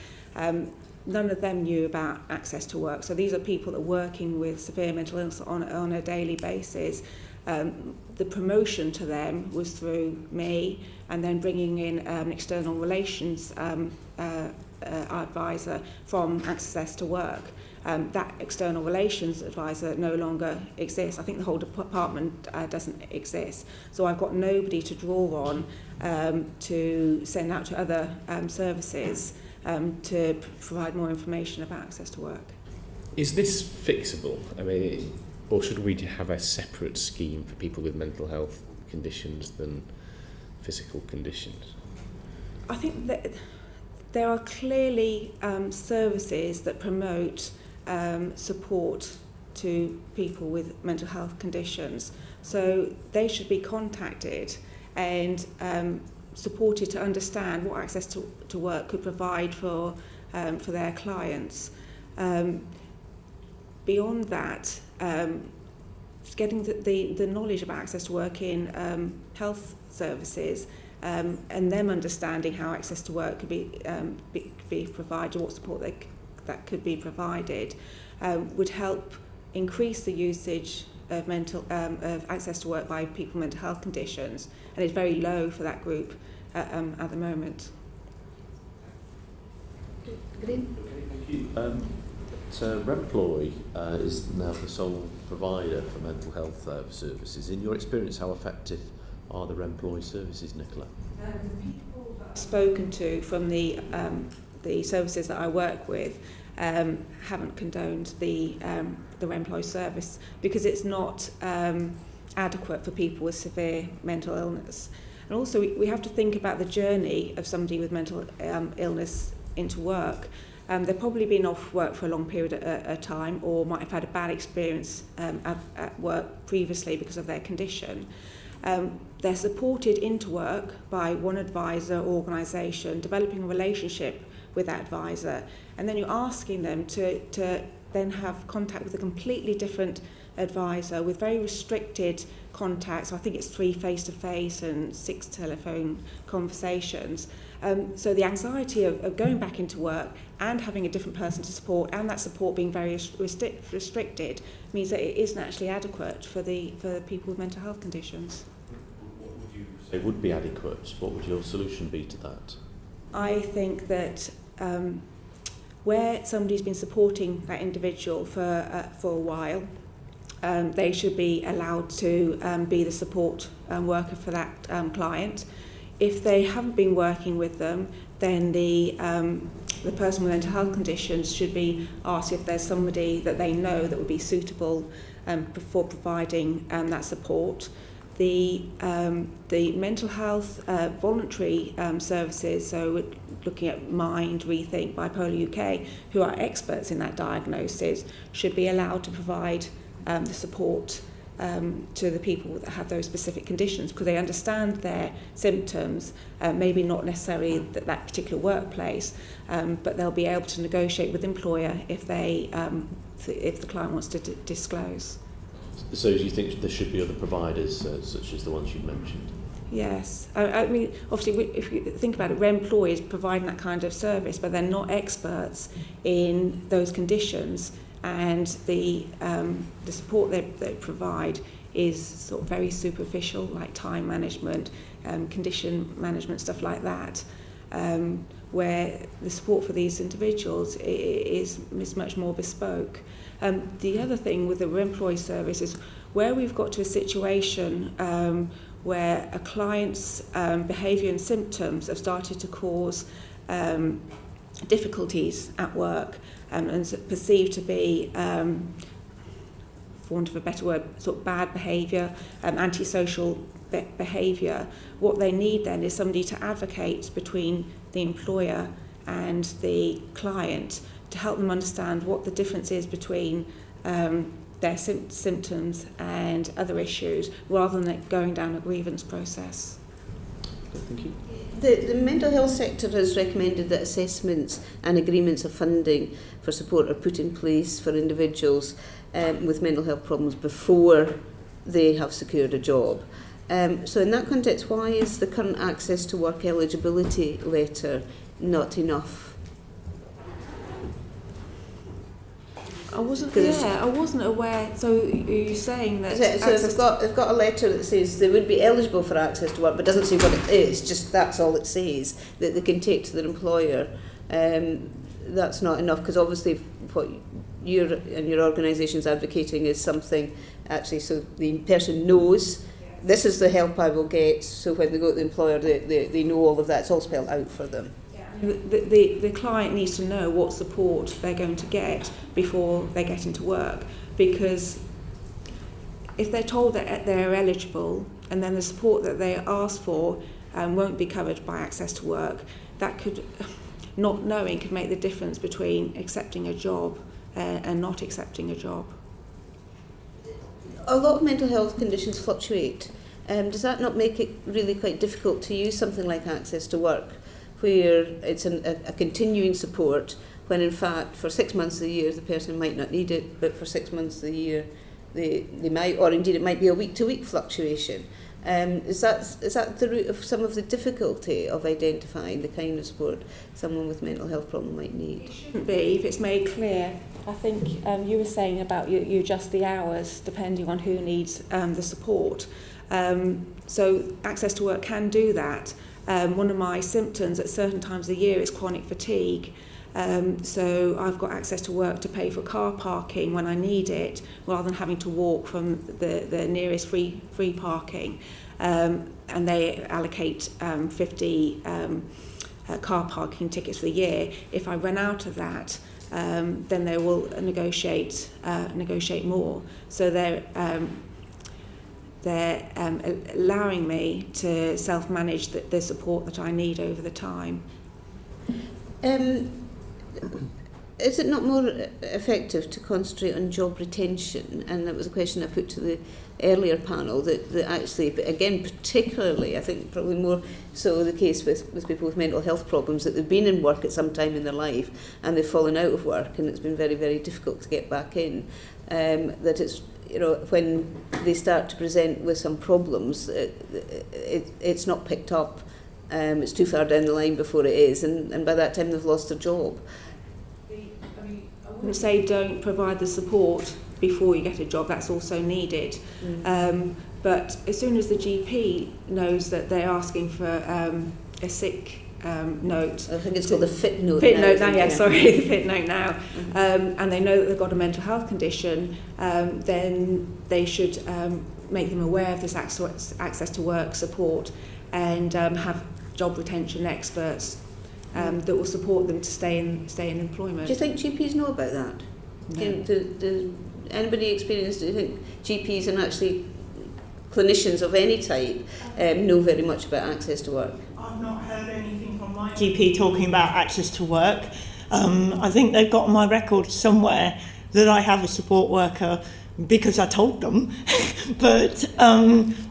None of them knew about Access to Work. So these are people that are working with severe mental illness on a daily basis. The promotion to them was through me, and then bringing in an external relations advisor from Access to Work. That external relations advisor no longer exists. I think the whole department doesn't exist. So I've got nobody to draw on to send out to other services to provide more information about Access to Work. Is this fixable? I mean, or should we have a separate scheme for people with mental health conditions than physical conditions? I think that there are clearly services that promote support to people with mental health conditions. So they should be contacted and supported to understand what Access to Work could provide for their clients. Beyond that, getting the knowledge about Access to Work in health services and them understanding how Access to Work could be provided, what support that could be provided, would help increase the usage of of Access to Work by people with mental health conditions, and it's very low for that group at the moment. Green? Thank you. So Remploy is now the sole provider for mental health services. In your experience, how effective are the Remploy services, Nicola? The people that I've spoken to from the services that I work with haven't condoned the Remploy service because it's not adequate for people with severe mental illness. And also we have to think about the journey of somebody with mental illness into work. They've probably been off work for a long period of time, or might have had a bad experience at work previously because of their condition. They're supported into work by one advisor organisation, developing a relationship with that advisor, and then you're asking them to then have contact with a completely different advisor with very restricted contacts. So I think it's 3 face-to-face and 6 telephone conversations. So the anxiety of going back into work and having a different person to support, and that support being very restricted, means that it isn't actually adequate for the people with mental health conditions. What would you say would be adequate? What would your solution be to that? I think that where somebody's been supporting that individual for a while, they should be allowed to be the support worker for that client. If they haven't been working with them, then the person with mental health conditions should be asked if there's somebody that they know that would be suitable for providing that support. The mental health voluntary services, so we're looking at Mind, Rethink, Bipolar UK, who are experts in that diagnosis, should be allowed to provide the support to the people that have those specific conditions, because they understand their symptoms, maybe not necessarily that particular workplace, but they'll be able to negotiate with the employer if the client wants to disclose. So do you think there should be other providers such as the ones you've mentioned? Yes. I mean, obviously, if you think about it, we're employers providing that kind of service, but they're not experts in those conditions, and the support they provide is sort of very superficial, like time management, condition management, stuff like that, where the support for these individuals is much more bespoke. The other thing with the employee service is where we've got to a situation where a client's behaviour and symptoms have started to cause difficulties at work and perceived to be, for want of a better word, sort of bad behaviour, antisocial behaviour. What they need then is somebody to advocate between the employer and the client to help them understand what the difference is between their symptoms and other issues, rather than it going down a grievance process. Thank you. The mental health sector has recommended that assessments and agreements of funding for support are put in place for individuals with mental health problems before they have secured a job. So in that context, why is the current access to work eligibility letter not enough? I wasn't aware. So you're saying that... So they've got a letter that says they would be eligible for access to work, but doesn't say what it is, just that's all it says, that they can take to their employer. That's not enough, because obviously what you and your organisation is advocating is something actually so the person knows this is the help I will get, so when they go to the employer they know all of that, it's all spelled out for them. The client needs to know what support they're going to get before they get into work, because if they're told that they're eligible and then the support that they ask for won't be covered by access to work, that could, not knowing, could make the difference between accepting a job and not accepting a job. A lot of mental health conditions fluctuate. Does that not make it really quite difficult to use something like access to work, where it's a continuing support, when in fact for 6 months of the year the person might not need it, but for 6 months of the year they might, or indeed it might be a week-to-week fluctuation. Is that the root of some of the difficulty of identifying the kind of support someone with mental health problem might need? It shouldn't be if it's made clear. I think you were saying about you adjust the hours depending on who needs the support. So access to work can do that. One of my symptoms at certain times of the year is chronic fatigue. So I've got access to work to pay for car parking when I need it, rather than having to walk from the nearest free parking. And they allocate 50 car parking tickets for the year. If I run out of that, then they will negotiate more. So they're allowing me to self-manage the support that I need over the time. is it not more effective to concentrate on job retention? And that was a question I put to the earlier panel, that actually, again, particularly, I think probably more so the case with people with mental health problems, that they've been in work at some time in their life and they've fallen out of work and it's been very, very difficult to get back in. That it's, you know, when they start to present with some problems, it's not picked up. It's too far down the line before it is, and by that time they've lost their job. I wouldn't say don't provide the support before you get a job, that's also needed. But as soon as the GP knows that they're asking for a sick note. I think it's called the fit note. Fit note now, yeah, sorry, the fit note now. And they know that they've got a mental health condition, then they should make them aware of this access to work support and have job retention experts that will support them to stay in employment. Do you think GPs know about that? No. Do anybody experience, do you think GPs and actually clinicians of any type know very much about access to work? I've not heard anything from my GP talking about access to work. I think they've got on my record somewhere that I have a support worker because I told them. But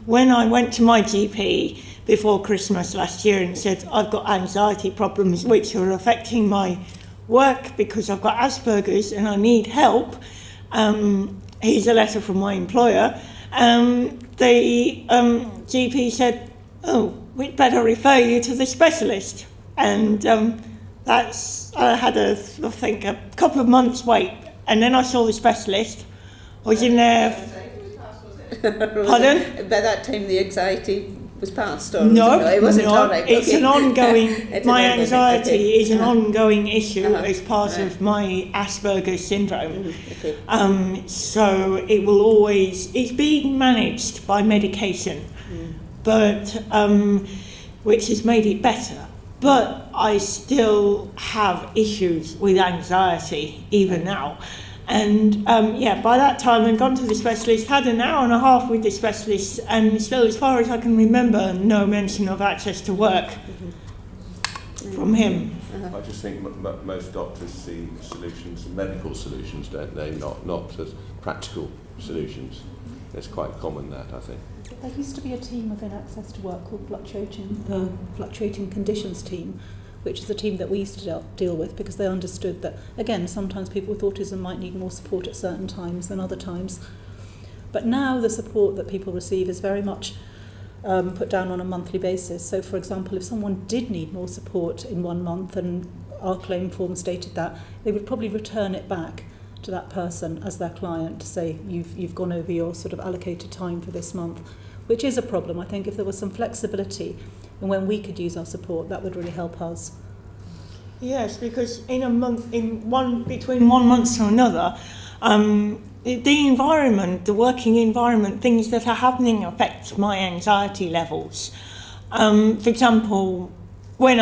when I went to my GP before Christmas last year and said, I've got anxiety problems which are affecting my work because I've got Asperger's and I need help, here's a letter from my employer, the GP said, oh, we'd better refer you to the specialist. And I had I think a couple of months wait, and then I saw the specialist. I was in there. Pardon? By that time the anxiety was past? Or No, it wasn't. no, All right. it's Okay. an ongoing, It's my an ongoing, anxiety okay. is an ongoing issue as part Right. of my Asperger's syndrome. Okay. So it will always, it's being managed by medication, but which has made it better. But I still have issues with anxiety even now. And by that time I'd gone to the specialist, had an hour and a half with the specialist, and still, as far as I can remember, no mention of access to work from him. I just think most doctors see solutions, medical solutions, don't they? Not as practical solutions. It's quite common, that, I think. There used to be a team within Access to Work called the Fluctuating Conditions Team, which is a team that we used to deal with because they understood that, again, sometimes people with autism might need more support at certain times than other times. But now the support that people receive is very much put down on a monthly basis. So, for example, if someone did need more support in 1 month and our claim form stated that, they would probably return it back to that person as their client to say, you've gone over your sort of allocated time for this month, which is a problem. I think if there was some flexibility and when we could use our support, that would really help us. Yes, because in a month, between 1 month to another, the environment, the working environment, things that are happening affect my anxiety levels. For example, when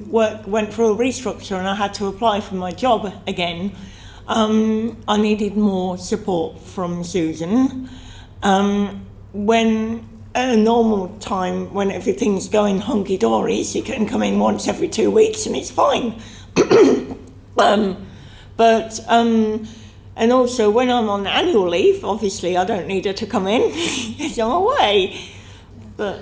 work went through a restructure and I had to apply for my job again, I needed more support from Susan. When at a normal time, when everything's going hunky-dory, she can come in once every 2 weeks and it's fine. And also when I'm on annual leave, obviously I don't need her to come in because I'm away. But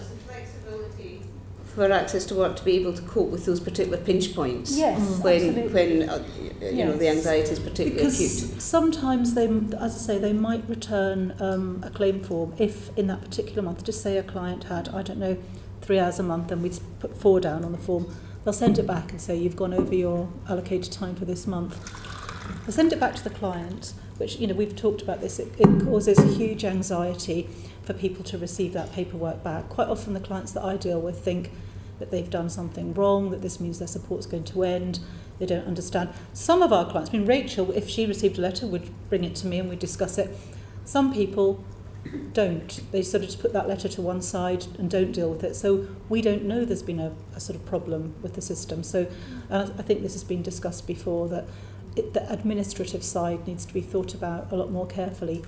for access to work to be able to cope with those particular pinch points. Yes, when absolutely. you know the anxiety is particularly because acute. sometimes they, as I say, they might return a claim form if in that particular month, just say a client had, I don't know, 3 hours a month, and we'd put 4 down on the form. They'll send it back and say you've gone over your allocated time for this month. They'll send it back to the client, which, you know, we've talked about this. It causes huge anxiety for people to receive that paperwork back. Quite often the clients that I deal with think that they've done something wrong, that this means their support's going to end. They don't understand. Some of our clients, I mean, Rachel, if she received a letter, would bring it to me and we'd discuss it. Some people don't. They sort of just put that letter to one side and don't deal with it. So we don't know there's been a sort of problem with the system. So I think this has been discussed before, that the administrative side needs to be thought about a lot more carefully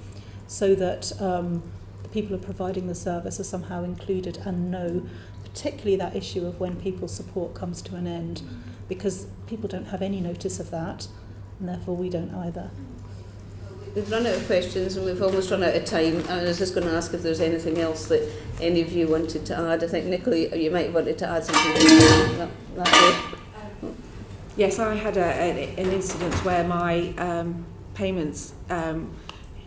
so that the people who are providing the service are somehow included and know, particularly that issue of when people's support comes to an end, because people don't have any notice of that, and therefore we don't either. We've run out of questions and we've almost run out of time. I was just going to ask if there's anything else that any of you wanted to add. I think, Nicola, you might have wanted to add something. Yes, I had an incident where my payments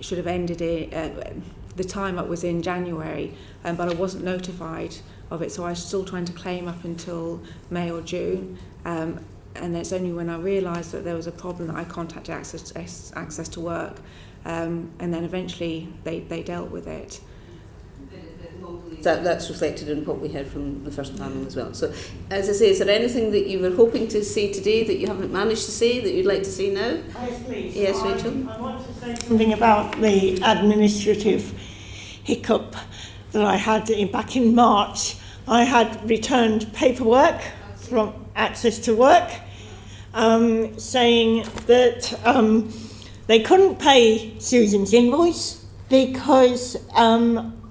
should have ended in, the time up was in January, but I wasn't notified of it, so I was still trying to claim up until May or June. And it's only when I realised that there was a problem that I contacted Access to Work, and then eventually they dealt with it. That's reflected in what we heard from the first panel as well. So, as I say, is there anything that you were hoping to say today that you haven't managed to say that you'd like to say now? Yes, please. Yes, So Rachel? I want to say something about the administrative hiccup that I had back in March. I had returned paperwork from Access to Work saying that they couldn't pay Susan's invoice because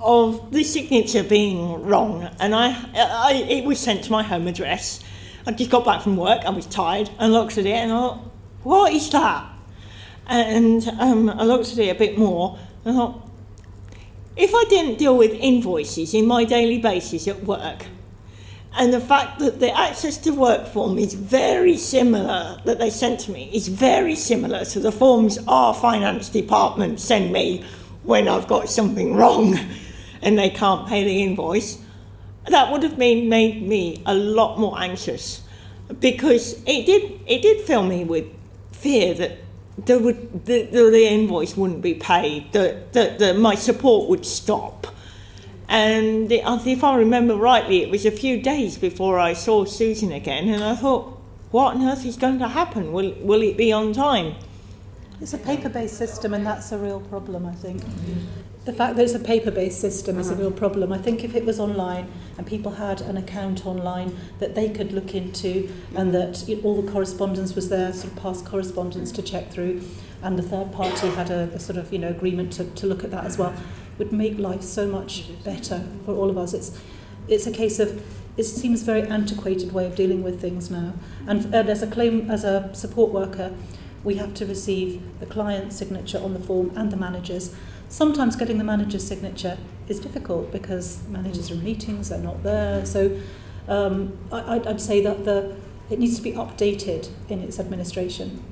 of the signature being wrong, and it was sent to my home address. I just got back from work, I was tired, and looked at it and I thought, what is that? And I looked at it a bit more and I thought, if I didn't deal with invoices in my daily basis at work, and the fact that the Access to Work form is very similar, that they sent to me, is very similar to the forms our finance department send me when I've got something wrong and they can't pay the invoice, that would have made me a lot more anxious, because it did fill me with fear that the invoice wouldn't be paid, that my support would stop. And if I remember rightly, it was a few days before I saw Susan again, and I thought, what on earth is going to happen? Will it be on time? It's a paper-based system, and that's a real problem, I think. The fact that it's a paper-based system is a real problem. I think if it was online and people had an account online that they could look into, and that all the correspondence was there, sort of past correspondence to check through, and the third party had a sort of agreement to look at that as well, would make life so much better for all of us. It's a case of, it seems a very antiquated way of dealing with things now. And as a support worker, we have to receive the client's signature on the form and the manager's. Sometimes getting the manager's signature is difficult because managers are in meetings, they're not there. So I'd say that it needs to be updated in its administration.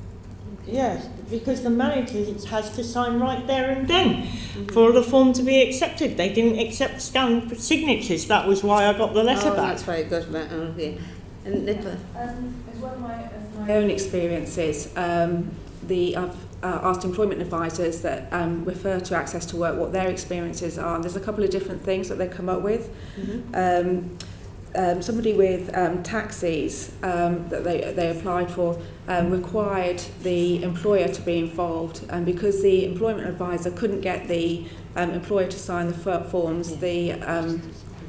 Yes, because the manager has to sign right there and then for the form to be accepted. They didn't accept scanned signatures. That was why I got the letter back. That's why I got back. Okay. And Nicola? As one of my own experiences, I've asked employment advisors that refer to Access to Work what their experiences are. There's a couple of different things that they come up with. Mm-hmm. Somebody with taxis that they applied for required the employer to be involved, and because the employment advisor couldn't get the employer to sign the forms, they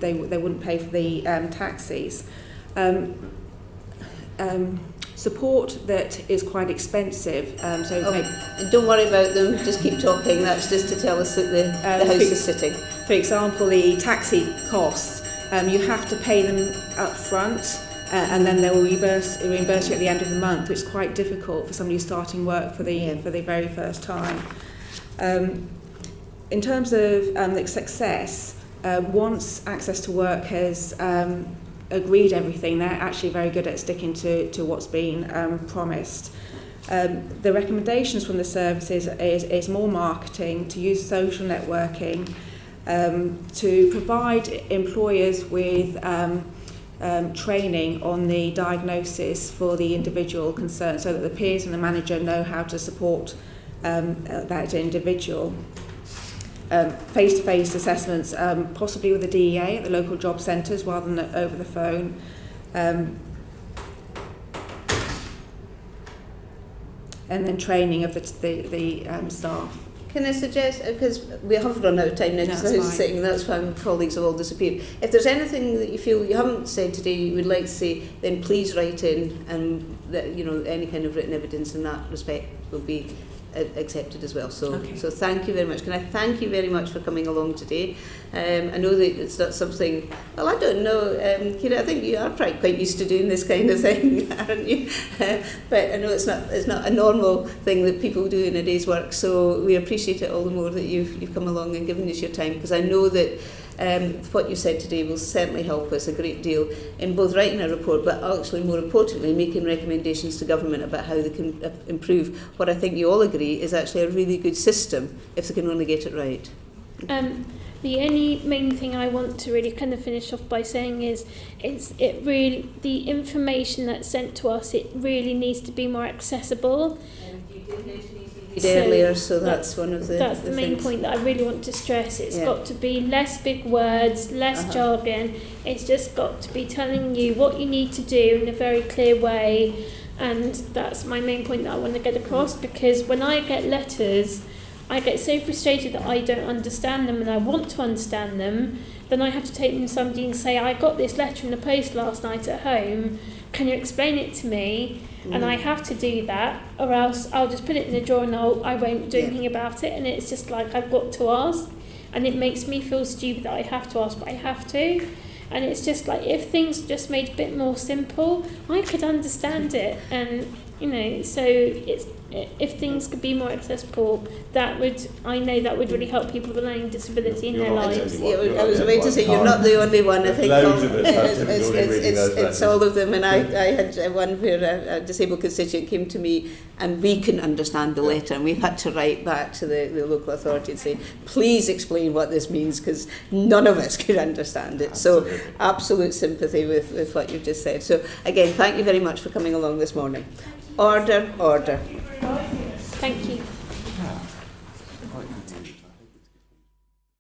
wouldn't pay for the taxis. Support that is quite expensive. Don't worry about them, just keep talking. That's just to tell us that the house is sitting. For example, the taxi costs, you have to pay them up front, and then they will reimburse you at the end of the month, which is quite difficult for somebody starting work for the very first time. In terms of the success, once Access to Work has agreed everything, they're actually very good at sticking to what's been promised. The recommendations from the services is more marketing, to use social networking, to provide employers with training on the diagnosis for the individual concerned, so that the peers and the manager know how to support that individual. Face-to-face assessments, possibly with the DEA at the local job centres rather than over the phone. And then training of the staff. Can I suggest, because we have run out of time now, because the house is sitting, that's why my colleagues have all disappeared. If there's anything that you feel you haven't said today you would like to say, then please write in, and that, any kind of written evidence in that respect will be accepted as well. So, Okay. so thank you very much. Can I thank you very much for coming along today? I know that it's not something, well, I don't know, Kira, I think you are quite used to doing this kind of thing, aren't you? But I know it's not a normal thing that people do in a day's work, so we appreciate it all the more that you've come along and given us your time, because I know that what you said today will certainly help us a great deal in both writing a report, but actually more importantly making recommendations to government about how they can improve what I think you all agree is actually a really good system if they can only get it right. The only main thing I want to really kind of finish off by saying is it really, the information that's sent to us, it really needs to be more accessible. Earlier, so that's one of the that's the main things. point that I really want to stress. It's Yeah. got to be less big words, less jargon. It's just got to be telling you what you need to do in a very clear way, and that's my main point that I want to get across, because when I get letters, I get so frustrated that I don't understand them and I want to understand them. Then I have to take them to somebody and say, I got this letter in the post last night at home, can you explain it to me? And I have to do that, or else I'll just put it in a drawer and I won't do anything about it. And it's just like I've got to ask, and it makes me feel stupid that I have to ask, but I have to. And it's just like, if things just made a bit more simple, I could understand it. And so if things could be more accessible, I know that would really help people with a learning disability in their lives. I was about to say, you're not the only one. I think loads of us have difficulty reading those it's all of them. And I had one where a disabled constituent came to me and we couldn't understand the letter, and we had to write back to the local authority and say, please explain what this means, because none of us could understand it. So absolute sympathy with what you've just said. So again, thank you very much for coming along this morning. Order, order.